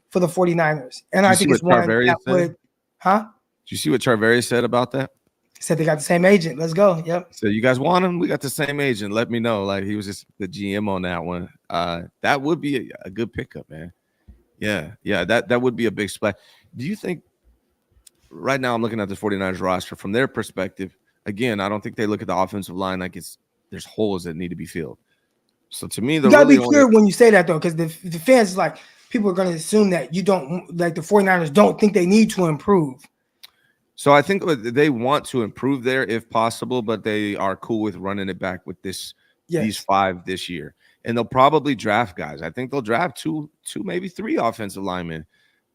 for the 49ers. And I think it's one that would – Did you see what Charvarius said about that? Said they got the same agent. Let's go. Yep. So you guys want him? We got the same agent. Let me know. He was just the GM on that one. That would be a good pickup, man. Yeah. That would be a big splash. Do you think right now I'm looking at the 49ers roster from their perspective? Again, I don't think they look at the offensive line like there's holes that need to be filled. So to me, you gotta be clear when you say that though, because the fans people are going to assume that you don't the 49ers don't think they need to improve. So I think they want to improve there if possible, but they are cool with running it back with these 5 this year. And they'll probably draft guys. I think they'll draft two, maybe 3 offensive linemen.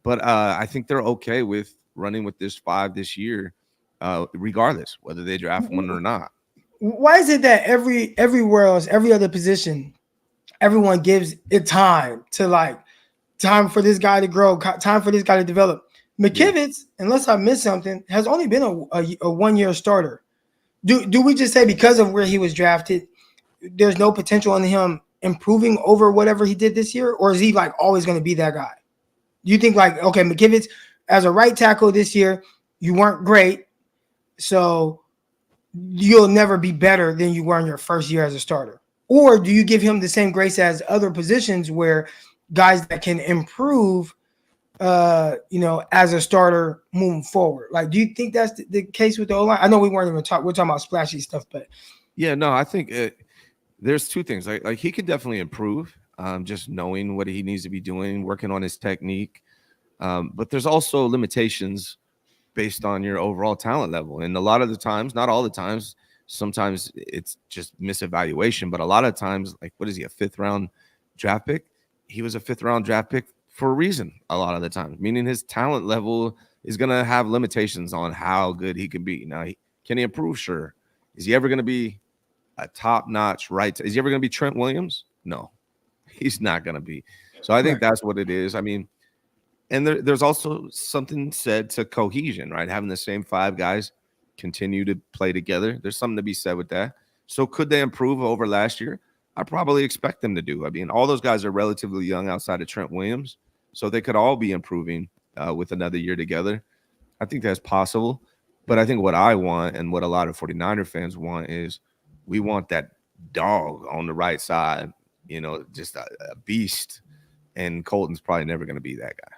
But I think they're okay with running with this 5 this year, regardless whether they draft one or not. Why is it that everywhere else, every other position, everyone gives it time to time for this guy to grow, time for this guy to develop? McKivitz, unless I missed something, has only been a 1-year starter. Do we just say because of where he was drafted, there's no potential in him improving over whatever he did this year? Or is he always going to be that guy? Do you think okay, McKivitz as a right tackle this year, you weren't great, so you'll never be better than you were in your first year as a starter? Or do you give him the same grace as other positions where guys that can improve as a starter moving forward? Do you think that's the case with the O-line? I know we weren't even we're talking about splashy stuff, but yeah, no, I think there's 2 things. He can definitely improve, just knowing what he needs to be doing, working on his technique. But there's also limitations based on your overall talent level. And a lot of the times, not all the times, sometimes it's just misevaluation, but a lot of times, what is he, a 5th round draft pick? He was a 5th round draft pick for a reason a lot of the time, meaning his talent level is going to have limitations on how good he can be. Now, can he improve? Sure. Is he ever going to be a top-notch right? Is he ever going to be Trent Williams? No, he's not going to be. So I think that's what it is. I mean, and there's also something said to cohesion, right? Having the same 5 guys continue to play together. There's something to be said with that. So could they improve over last year? I probably expect them to do. I mean, all those guys are relatively young outside of Trent Williams, so they could all be improving with another year together. I think that's possible. But I think what I want and what a lot of 49er fans want is we want that dog on the right side, just a beast. And Colton's probably never going to be that guy.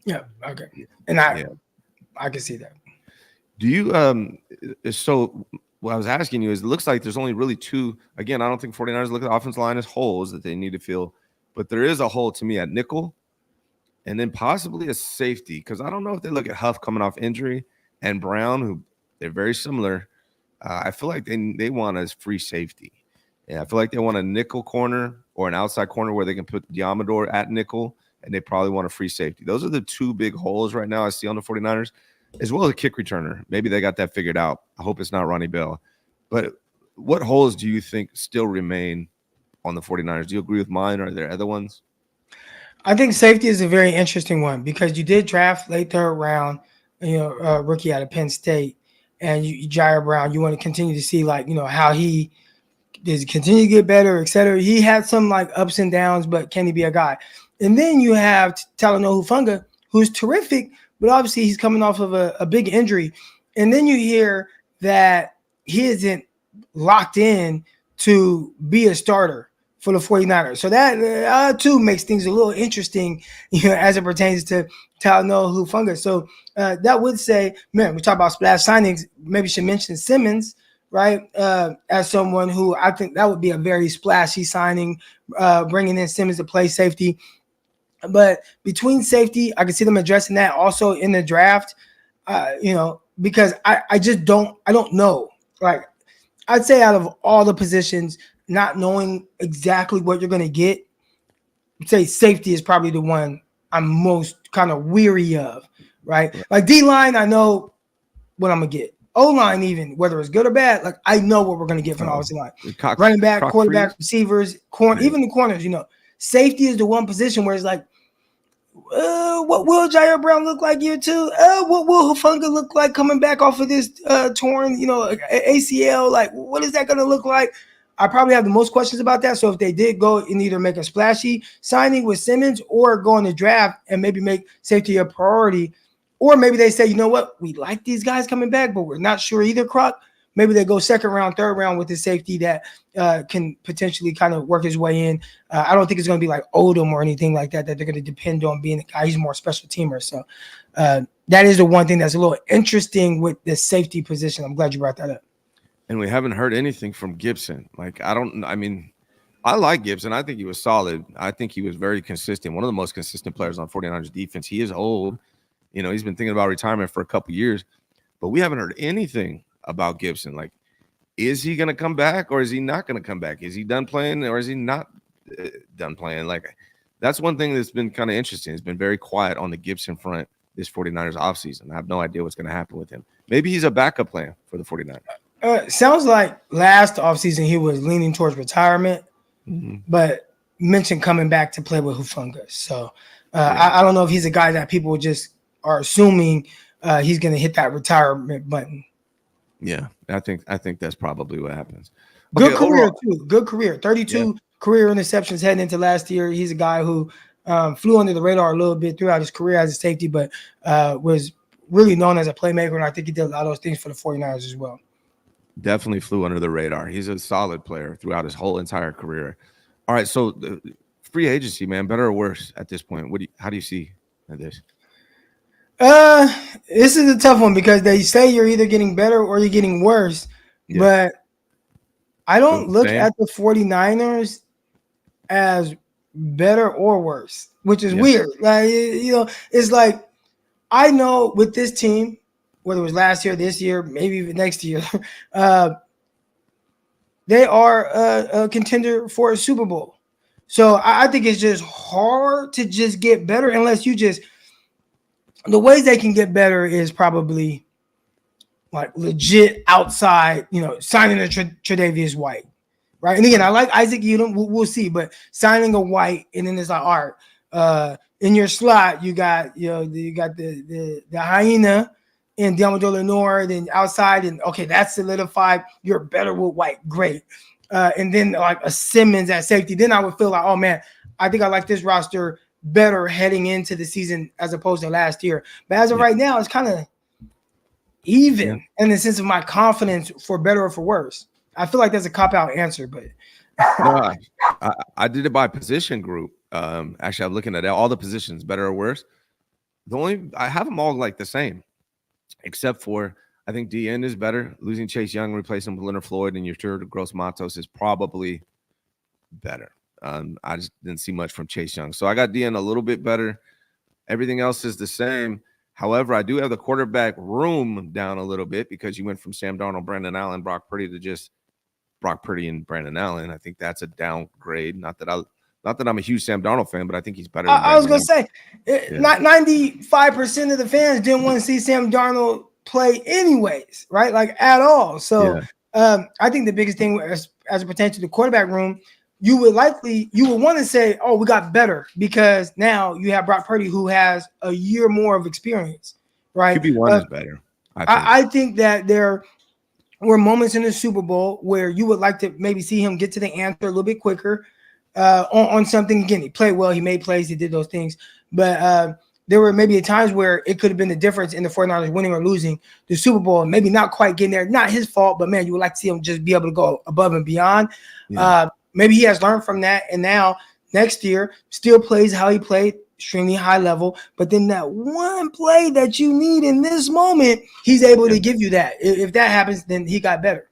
Yeah. Okay. And I can see that. Do you so what I was asking you is it looks like there's only really two. Again, I don't think 49ers look at the offensive line as holes that they need to fill, but there is a hole to me at nickel and then possibly a safety, because I don't know if they look at Huff coming off injury and Brown, who they're very similar. I feel like they want a free safety. Yeah, I feel like they want a nickel corner or an outside corner where they can put Diamador at nickel, and they probably want a free safety. Those are the two big holes right now I see on the 49ers, as well as a kick returner. Maybe they got that figured out. I hope it's not Ronnie Bell. But what holes do you think still remain on the 49ers? Do you agree with mine, or are there other ones? I think safety is a very interesting one because you did draft late third round, rookie out of Penn State, and Jair Brown. You want to continue to see how he does continue to get better, et cetera. He had some ups and downs, but can he be a guy? And then you have Talanoa Hufanga, who's terrific, but obviously he's coming off of a big injury. And then you hear that he isn't locked in to be a starter for the 49ers. So that too makes things a little interesting, as it pertains to Talanoa Hufanga. So that would say, man, we talk about splash signings, maybe should mention Simmons, right? As someone who I think that would be a very splashy signing, bringing in Simmons to play safety. But between safety, I can see them addressing that also in the draft, because I don't know. Like, I'd say out of all the positions, not knowing exactly what you're going to get, I'd say safety is probably the one I'm most kind of weary of, right? Like D-line, I know what I'm going to get. O-line, even, whether it's good or bad, I know what we're going to get from the offensive line. Running back, quarterback, receivers, even the corners, Safety is the one position where it's what will Jair Brown look like year two? What will Hufanga look like coming back off of this torn, ACL? What is that going to look like? I probably have the most questions about that. So if they did go and either make a splashy signing with Simmons or go in the draft and maybe make safety a priority, or maybe they say, you know what, we like these guys coming back, but we're not sure either, Crock. Maybe they go second round, third round with the safety that can potentially kind of work his way in. I don't think it's going to be like Odom or anything like that they're going to depend on being a guy. He's more special teamer. So that is the one thing that's a little interesting with the safety position. I'm glad you brought that up. And we haven't heard anything from Gibson. I like Gibson. I think he was solid. I think he was very consistent. One of the most consistent players on 49ers defense. He is old. He's been thinking about retirement for a couple years, but we haven't heard anything about Gibson. Is he going to come back or is he not going to come back? Is he done playing or is he not done playing? That's one thing that's been kind of interesting. It's been very quiet on the Gibson front this 49ers offseason. I have no idea what's going to happen with him. Maybe he's a backup plan for the 49ers. Sounds like last offseason he was leaning towards retirement, but mentioned coming back to play with Hufanga. So I don't know if he's a guy that people just are assuming he's going to hit that retirement button. Yeah, I think that's probably what happens. Good career too. Good career. 32 career interceptions heading into last year. He's a guy who flew under the radar a little bit throughout his career as a safety, but was really known as a playmaker, and I think he did a lot of those things for the 49ers as well. Definitely flew under the radar. He's a solid player throughout his whole entire career. All right, so the free agency, man, better or worse at this point? How do you see this? This is a tough one because they say you're either getting better or you're getting worse, but I don't look at the 49ers as better or worse, which is weird. It's like, I know with this team, whether it was last year, this year, maybe even next year, they are a contender for a Super Bowl. So I think it's just hard to just get better unless you just – the ways they can get better is probably legit outside, signing a Tre'Davious White, right? And again, I like Isaac Udom. We'll see, but signing a White and then it's like, all right, in your slot you got the hyena and Diamador Lenore, then outside, and okay, that's solidified. You're better with White, great. And then a Simmons at safety, then I would feel like, oh man, I think I like this roster better heading into the season as opposed to last year. But as of right now, it's kind of even in the sense of my confidence for better or for worse. I feel like that's a cop-out answer, but No, I did it by position group. Actually, I'm looking at all the positions, better or worse. I have them all like the same, except for I think DN is better. Losing Chase Young, replacing him with Leonard Floyd, and your third Gross Matos is probably better. I just didn't see much from Chase Young, so I got DN a little bit better. Everything else is the same. However, I do have the quarterback room down a little bit because you went from Sam Darnold, Brandon Allen, Brock Purdy to just Brock Purdy and Brandon Allen. I think that's a downgrade. Not that I'm a huge Sam Darnold fan, but I think he's better. I was going to say, not 95% of the fans didn't want to see Sam Darnold play anyways, right? Like at all. So I think the biggest thing as it pertains to the quarterback room, you would want to say, oh, we got better because now you have Brock Purdy who has a year more of experience, right? QB1 is better. I think that there were moments in the Super Bowl where you would like to maybe see him get to the answer a little bit quicker on something. Again, he played well, he made plays, he did those things, but there were maybe times where it could have been the difference in the 49ers winning or losing the Super Bowl and maybe not quite getting there. Not his fault, but man, you would like to see him just be able to go above and beyond. Maybe he has learned from that, and now next year still plays how he played, extremely high level. But then that one play that you need in this moment, he's able to give you that. If that happens, then he got better.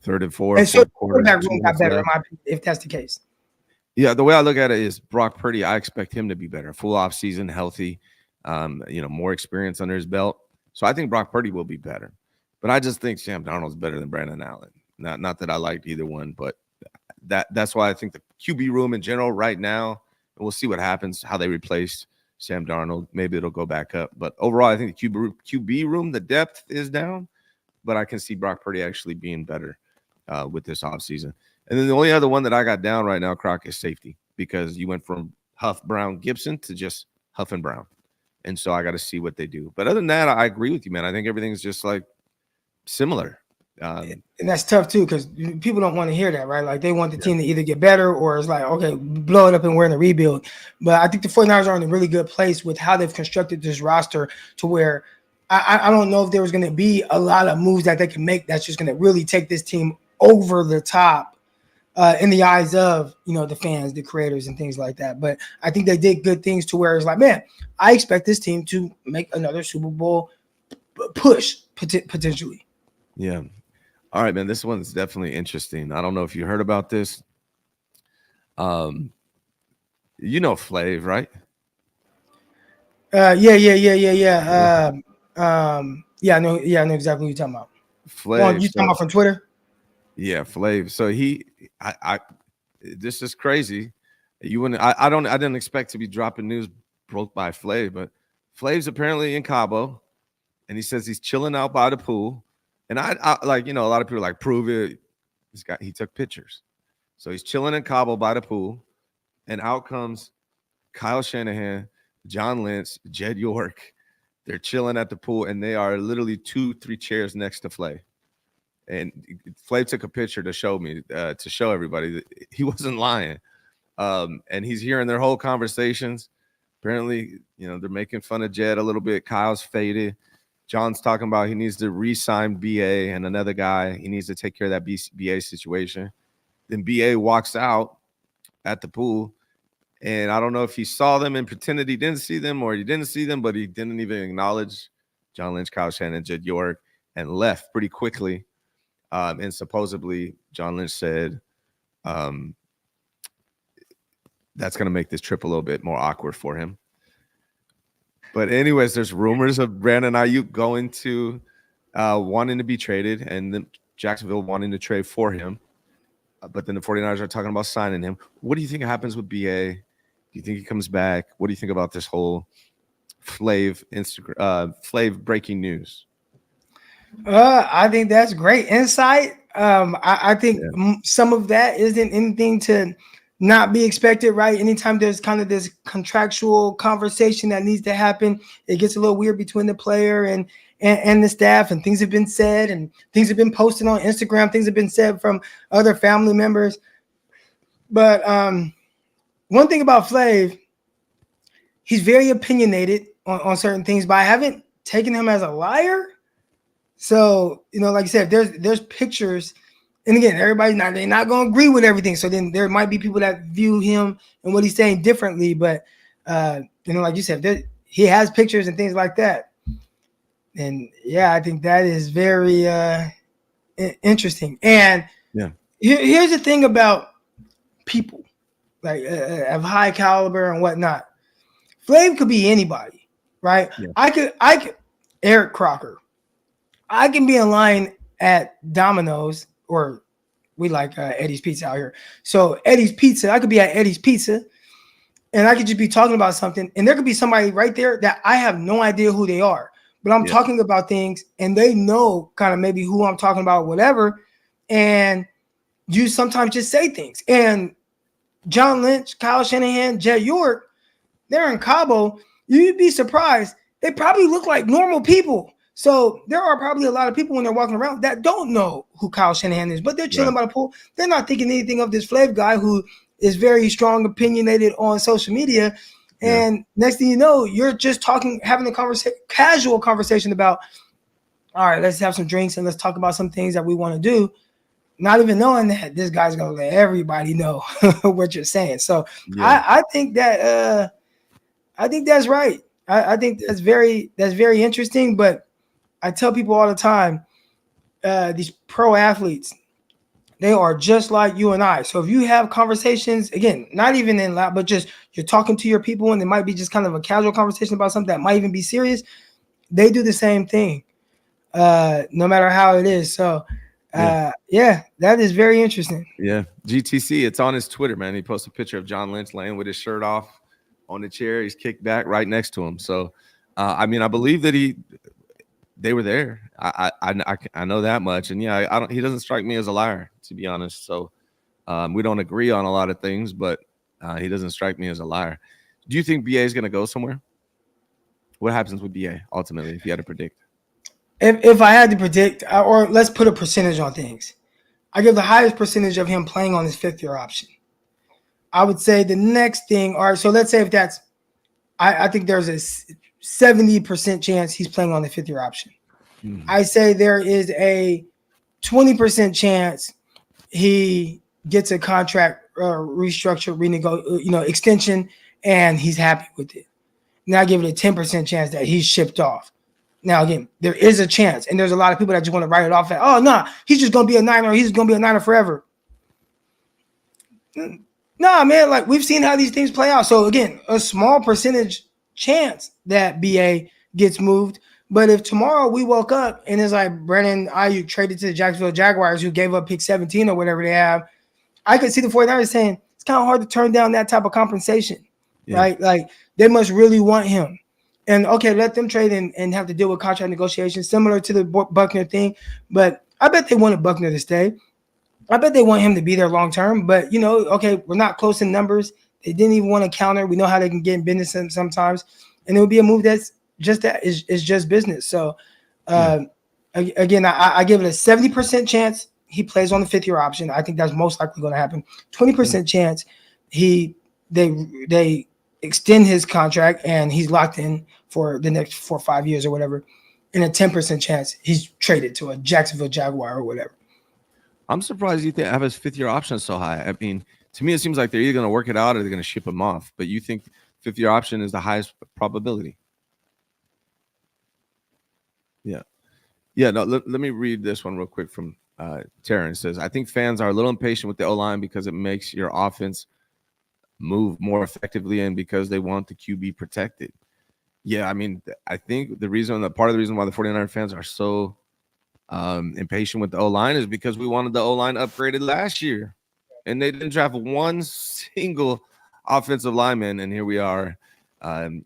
Third and fourth. And so quarterback room got better, in my opinion, if that's the case. Yeah, the way I look at it is Brock Purdy, I expect him to be better. Full off season, healthy, more experience under his belt. So I think Brock Purdy will be better. But I just think Sam Darnold's better than Brandon Allen. Not that I liked either one, but that's why I think the QB room in general right now, and we'll see what happens, how they replace Sam Darnold. Maybe it'll go back up. But overall, I think the QB room, the depth is down, but I can see Brock Purdy actually being better with this offseason. And then the only other one that I got down right now, Croc, is safety, because you went from Huff, Brown, Gibson to just Huff and Brown. And so I got to see what they do. But other than that, I agree with you, man. I think everything's just like similar. And that's tough too, because people don't want to hear that, right? Like they want the team to either get better or it's like, okay, blow it up and we're in a rebuild. But I think the 49ers are in a really good place with how they've constructed this roster to where I don't know if there was going to be a lot of moves that they can make that's just going to really take this team over the top in the eyes of, the fans, the creators and things like that. But I think they did good things to where it's like, man, I expect this team to make another Super Bowl push potentially. Yeah. All right, man. This one's definitely interesting. I don't know if you heard about this. Flav, right? Yeah. I know exactly what you're talking about. Flav. You talking about from Twitter? Yeah, Flav. So this is crazy. I didn't expect to be dropping news broke by Flav, but Flav's apparently in Cabo, and he says he's chilling out by the pool. And I like, a lot of people are like, prove it. He took pictures. So he's chilling in Cabo by the pool, and out comes Kyle Shanahan, John Lynch, Jed York. They're chilling at the pool, and they are literally 2-3 chairs next to Flav. And Flav took a picture to show me, to show everybody that he wasn't lying. And he's hearing their whole conversations. Apparently, they're making fun of Jed a little bit. Kyle's faded. John's talking about he needs to re-sign BA and another guy. He needs to take care of that BA situation. Then BA walks out at the pool, and I don't know if he saw them and pretended he didn't see them or he didn't see them, but he didn't even acknowledge John Lynch, Kyle Shanahan, Jed York, and left pretty quickly. And supposedly John Lynch said that's going to make this trip a little bit more awkward for him. But anyways, there's rumors of Brandon Aiyuk going to wanting to be traded, and then Jacksonville wanting to trade for him. But then the 49ers are talking about signing him. What do you think happens with BA? Do you think he comes back? What do you think about this whole Flav breaking news? I think that's great insight. I think some of that isn't anything to not be expected, right? Anytime there's kind of this contractual conversation that needs to happen, it gets a little weird between the player and the staff, and things have been said and things have been posted on Instagram. Things have been said from other family members. But one thing about Flav, he's very opinionated on certain things, but I haven't taken him as a liar. So, like you said, there's pictures, and again, they're not going to agree with everything. So then there might be people that view him and what he's saying differently. But like you said, he has pictures and things like that. And yeah, I think that is very interesting. And Yeah. Here's the thing about people like of high caliber and whatnot. Flav could be anybody, right? Yeah. I could Eric Crocker. I can be in line at Domino's, or we like Eddie's Pizza out here. So Eddie's Pizza, I could be at Eddie's Pizza, and I could just be talking about something, and there could be somebody right there that I have no idea who they are, but I'm talking about things, and they know kind of maybe who I'm talking about, whatever, and you sometimes just say things. And John Lynch, Kyle Shanahan, Jet York, they're in Cabo. You'd be surprised. They probably look like normal people. So there are probably a lot of people when they're walking around that don't know who Kyle Shanahan is, but they're chilling by the pool. They're not thinking anything of this Flav guy who is very strong, opinionated on social media. And next thing you know, you're just having a casual conversation about, all right, let's have some drinks and let's talk about some things that we want to do. Not even knowing that this guy's going to let everybody know what you're saying. So I think that I think that's right. I think that's very interesting. But I tell people all the time, these pro athletes, they are just like you and I. So if you have conversations, again, not even in loud, but just you're talking to your people, and it might be just kind of a casual conversation about something that might even be serious, they do the same thing, no matter how it is. So, that is very interesting. Yeah, GTC, it's on his Twitter, man. He posted a picture of John Lynch laying with his shirt off on the chair. He's kicked back right next to him. So, I believe that they were there. I know that much, and he doesn't strike me as a liar, to be honest. So we don't agree on a lot of things, but he doesn't strike me as a liar. Do you think BA is going to go somewhere? What happens with BA ultimately, if you had to predict? If I had to predict, or let's put a percentage on things, I give the highest percentage of him playing on his 5th-year option. I would say the next thing, all right, so let's say if that's, I think there's a 70% chance he's playing on the 5th-year option. I say there is a 20% chance he gets a contract restructure, extension, and he's happy with it. Now I give it a 10% chance that he's shipped off. Now, again, there is a chance, and there's a lot of people that just want to write it off at, oh, no, he's just going to be a Niner. He's going to be a Niner forever. Nah, man, like we've seen how these things play out. So, again, a small percentage chance that BA gets moved. But if tomorrow we woke up and it's like Brandon Aiyuk traded to the Jacksonville Jaguars, who gave up pick 17 or whatever they have, I could see the 49ers saying it's kind of hard to turn down that type of compensation, right? Like they must really want him. And, okay, let them trade and have to deal with contract negotiations, similar to the Buckner thing. But I bet they wanted Buckner to stay. I bet they want him to be there long term. But, okay, we're not close in numbers. They didn't even want to counter. We know how they can get in business sometimes. And it would be a move that's just that is just business. So, again, I give it a 70% chance he plays on the 5th-year option. I think that's most likely going to happen. 20% chance they extend his contract and he's locked in for the next 4 or 5 years or whatever, and a 10% chance he's traded to a Jacksonville Jaguar or whatever. I'm surprised you have his 5th-year option so high. I mean, to me, it seems like they're either going to work it out or they're going to ship him off. But you think 5th-year option is the highest probability? Yeah. No, let me read this one real quick from Terrence. Says, I think fans are a little impatient with the O-line because it makes your offense move more effectively and because they want the QB protected. Yeah, I think part of the reason why the 49er fans are so impatient with the O-line is because we wanted the O-line upgraded last year, and they didn't draft one single offensive lineman, and here we are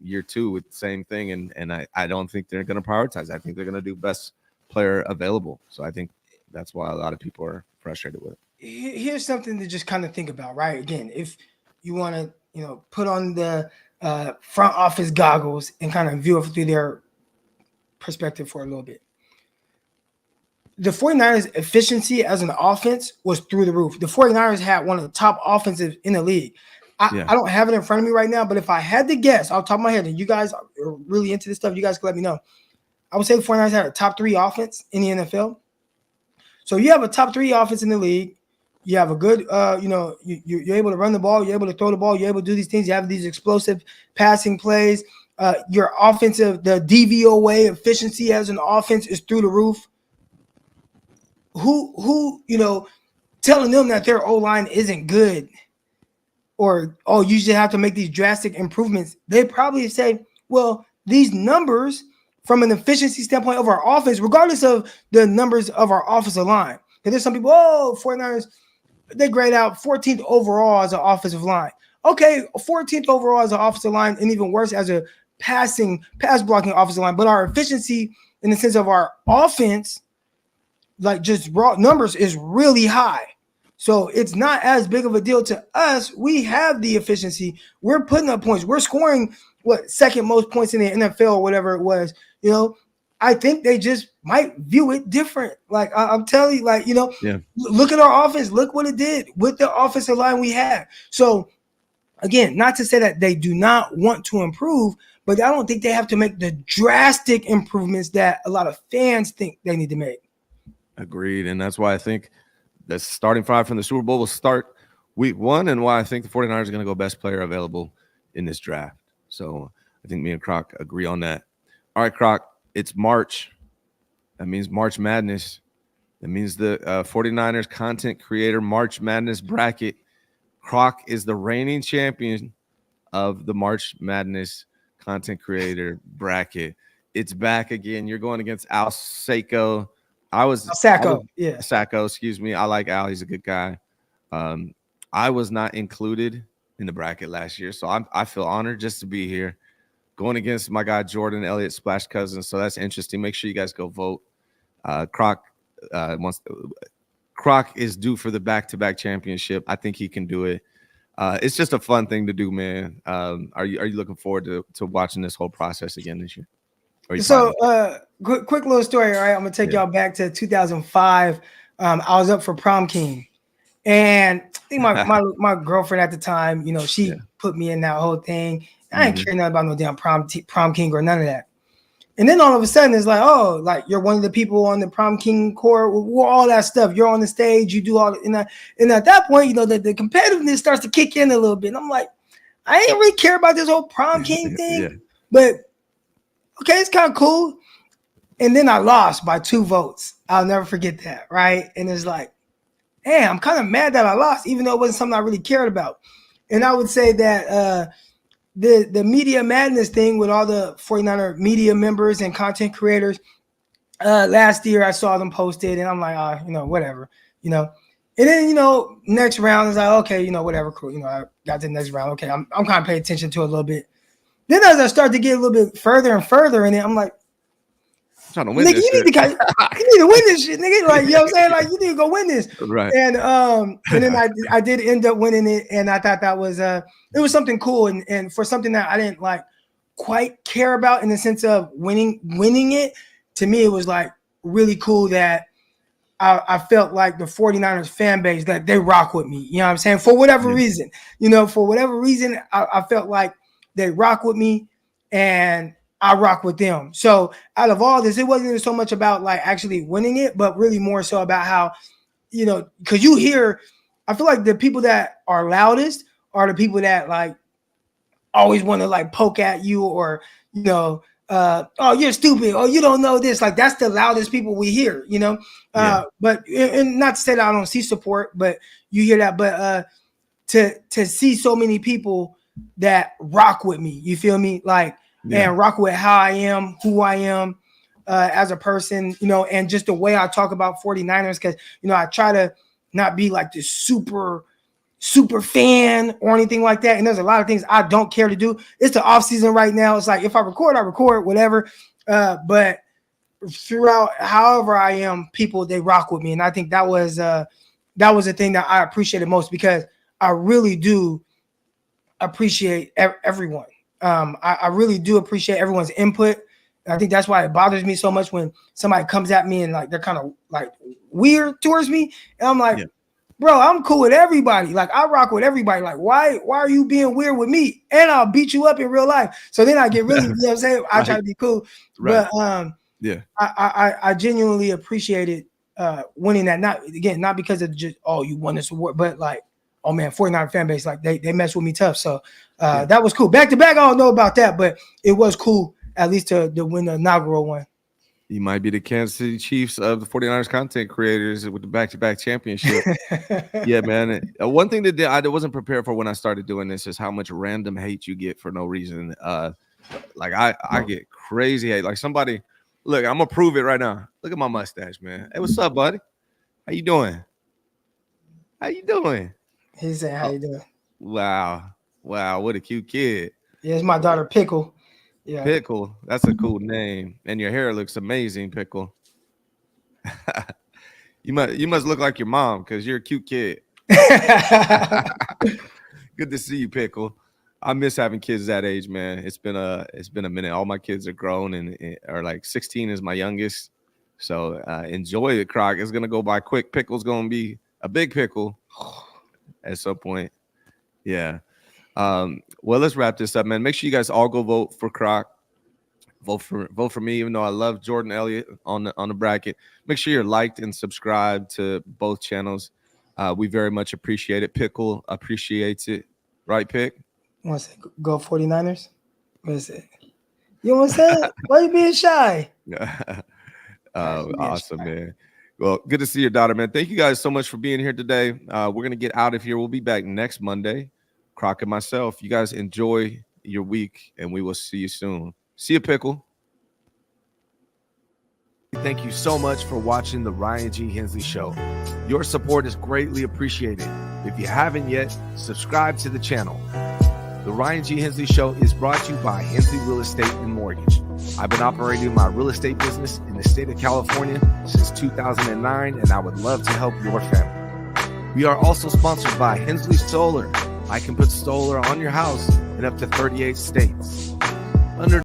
year 2 with the same thing, and I don't think they're going to prioritize. I think they're going to do best player available. So I think that's why a lot of people are frustrated with it. Here's something to just kind of think about, right? Again, if you want to, put on the front office goggles and kind of view it through their perspective for a little bit. The 49ers efficiency as an offense was through the roof. The 49ers had one of the top offensives in the league. I don't have it in front of me right now, but if I had to guess off the top of my head, and you guys are really into this stuff, you guys can let me know. I would say the 49ers had a top 3 offense in the NFL. So you have a top 3 offense in the league. You have a good, you're able to run the ball. You're able to throw the ball. You're able to do these things. You have these explosive passing plays. Your offensive, the DVOA efficiency as an offense is through the roof. Who telling them that their O-line isn't good or, you just have to make these drastic improvements. They probably say, well, these numbers from an efficiency standpoint of our offense, regardless of the numbers of our offensive line. Because there's some people, 49ers, they grade out 14th overall as an offensive line. Okay, 14th overall as an offensive line, and even worse as a pass blocking offensive line. But our efficiency in the sense of our offense, like just raw numbers, is really high. So it's not as big of a deal to us. We have the efficiency. We're putting up points. We're scoring second most points in the NFL or whatever it was. I think they just might view it different. Like I'm telling you, look at our offense. Look what it did with the offensive line we had. So again, not to say that they do not want to improve, but I don't think they have to make the drastic improvements that a lot of fans think they need to make. Agreed. And that's why I think the starting 5 from the Super Bowl will start week 1, and why I think the 49ers are going to go best player available in this draft. So I think me and Croc agree on that. All right, Croc, it's March. That means March Madness. That means the 49ers content creator March Madness bracket. Croc is the reigning champion of the March Madness content creator bracket. It's back again. You're going against Al Sacco. Sacco, excuse me. I like Al. He's a good guy. I was not included in the bracket last year, so I feel honored just to be here going against my guy Jordan Elliott Splash Cousins. So that's interesting. Make sure you guys go vote. Croc is due for the back-to-back championship. I think he can do it. It's just a fun thing to do, man. Are you looking forward to watching this whole process again this year? So quick little story. All right, I'm gonna take y'all back to 2005. I was up for prom king, and I think my girlfriend at the time, she put me in that whole thing. I didn't care nothing about no damn prom king or none of that. And then all of a sudden it's like, you're one of the people on the prom king court, all that stuff. You're on the stage, you do all that. And at that point, the competitiveness starts to kick in a little bit. And I'm like, I ain't really care about this whole prom king thing, but okay, it's kind of cool. And then I lost by 2 votes. I'll never forget that, right? And it's like, hey, I'm kind of mad that I lost, even though it wasn't something I really cared about. And I would say that the media madness thing with all the 49er media members and content creators, last year I saw them posted, and I'm like, whatever, And then, next round is like, okay, whatever, cool. I got to the next round. Okay, I'm kind of paying attention to it a little bit. Then as I start to get a little bit further and further in it, I'm like, trying to win nigga, this you need to win this shit, nigga. Like, you know what I'm saying? Like, you need to go win this. Right. And then I did end up winning it, and I thought that was it was something cool, and for something that I didn't like quite care about in the sense of winning it. To me, it was like really cool that I felt like the 49ers fan base, that they rock with me. You know what I'm saying? For whatever reason, I felt like they rock with me and I rock with them. So out of all this, it wasn't even so much about like actually winning it, but really more so about how, because I feel like the people that are loudest are the people that like always want to like poke at you or, oh, you're stupid. Oh, you don't know this. Like that's the loudest people we hear, but and not to say that I don't see support, but you hear that. But to see so many people that rock with me, you feel me? Like, and rock with how I am, who I am as a person, and just the way I talk about 49ers. Cause I try to not be like this super fan or anything like that. And there's a lot of things I don't care to do. It's the off season right now. It's like, if I record, I record, whatever. But throughout, however I am, people, they rock with me. And I think that was the thing that I appreciated most, because I really do appreciate everyone. I really do appreciate everyone's input. And I think that's why it bothers me so much when somebody comes at me and like they're kind of like weird towards me. And I'm like, bro, I'm cool with everybody. Like I rock with everybody. Like why are you being weird with me? And I'll beat you up in real life. So then I get really, you know what I'm saying? I try to be cool. Right. But Yeah. I genuinely appreciated winning that. Not because of just, oh, you won this award, but like, oh man, 49 fan base, like they messed with me tough. So that was cool. Back to back, I don't know about that, but it was cool at least to win the inaugural one. You might be the Kansas City Chiefs of the 49ers content creators with the back-to-back championship. Yeah, man. One thing that I wasn't prepared for when I started doing this is how much random hate you get for no reason. Like I get crazy hate. Like somebody, look, I'm gonna prove it right now. Look at my mustache, man. Hey, what's up, buddy? How you doing? How you doing? He said, "How you doing?" Wow, what a cute kid. Yeah, it's my daughter Pickle. Yeah, Pickle. That's a cool name, and your hair looks amazing, Pickle. You must look like your mom because you're a cute kid. Good to see you, Pickle. I miss having kids that age, man. It's been a minute. All my kids are grown and are like 16 is my youngest. So enjoy it, Croc. It's gonna go by quick. Pickle's gonna be a big pickle at some point. Yeah. Well, let's wrap this up, man. Make sure you guys all go vote for Croc. Vote for me, even though I love Jordan Elliott on the bracket. Make sure you're liked and subscribed to both channels. We very much appreciate it. Pickle appreciates it. Right, Pick? Want to say go 49ers? What is it? You want to say it? Why you being shy? Awesome, man. Well, good to see your daughter, man. Thank you guys so much for being here today. We're going to get out of here. We'll be back next Monday. Croc and myself. You guys enjoy your week, and we will see you soon. See you, Pickle. Thank you so much for watching the Ryan G. Hensley Show. Your support is greatly appreciated. If you haven't yet, subscribe to the channel. The Ryan G. Hensley Show is brought to you by Hensley Real Estate and Mortgage. I've been operating my real estate business in the state of California since 2009, and I would love to help your family. We are also sponsored by Hensley Solar. I can put solar on your house in up to 38 states.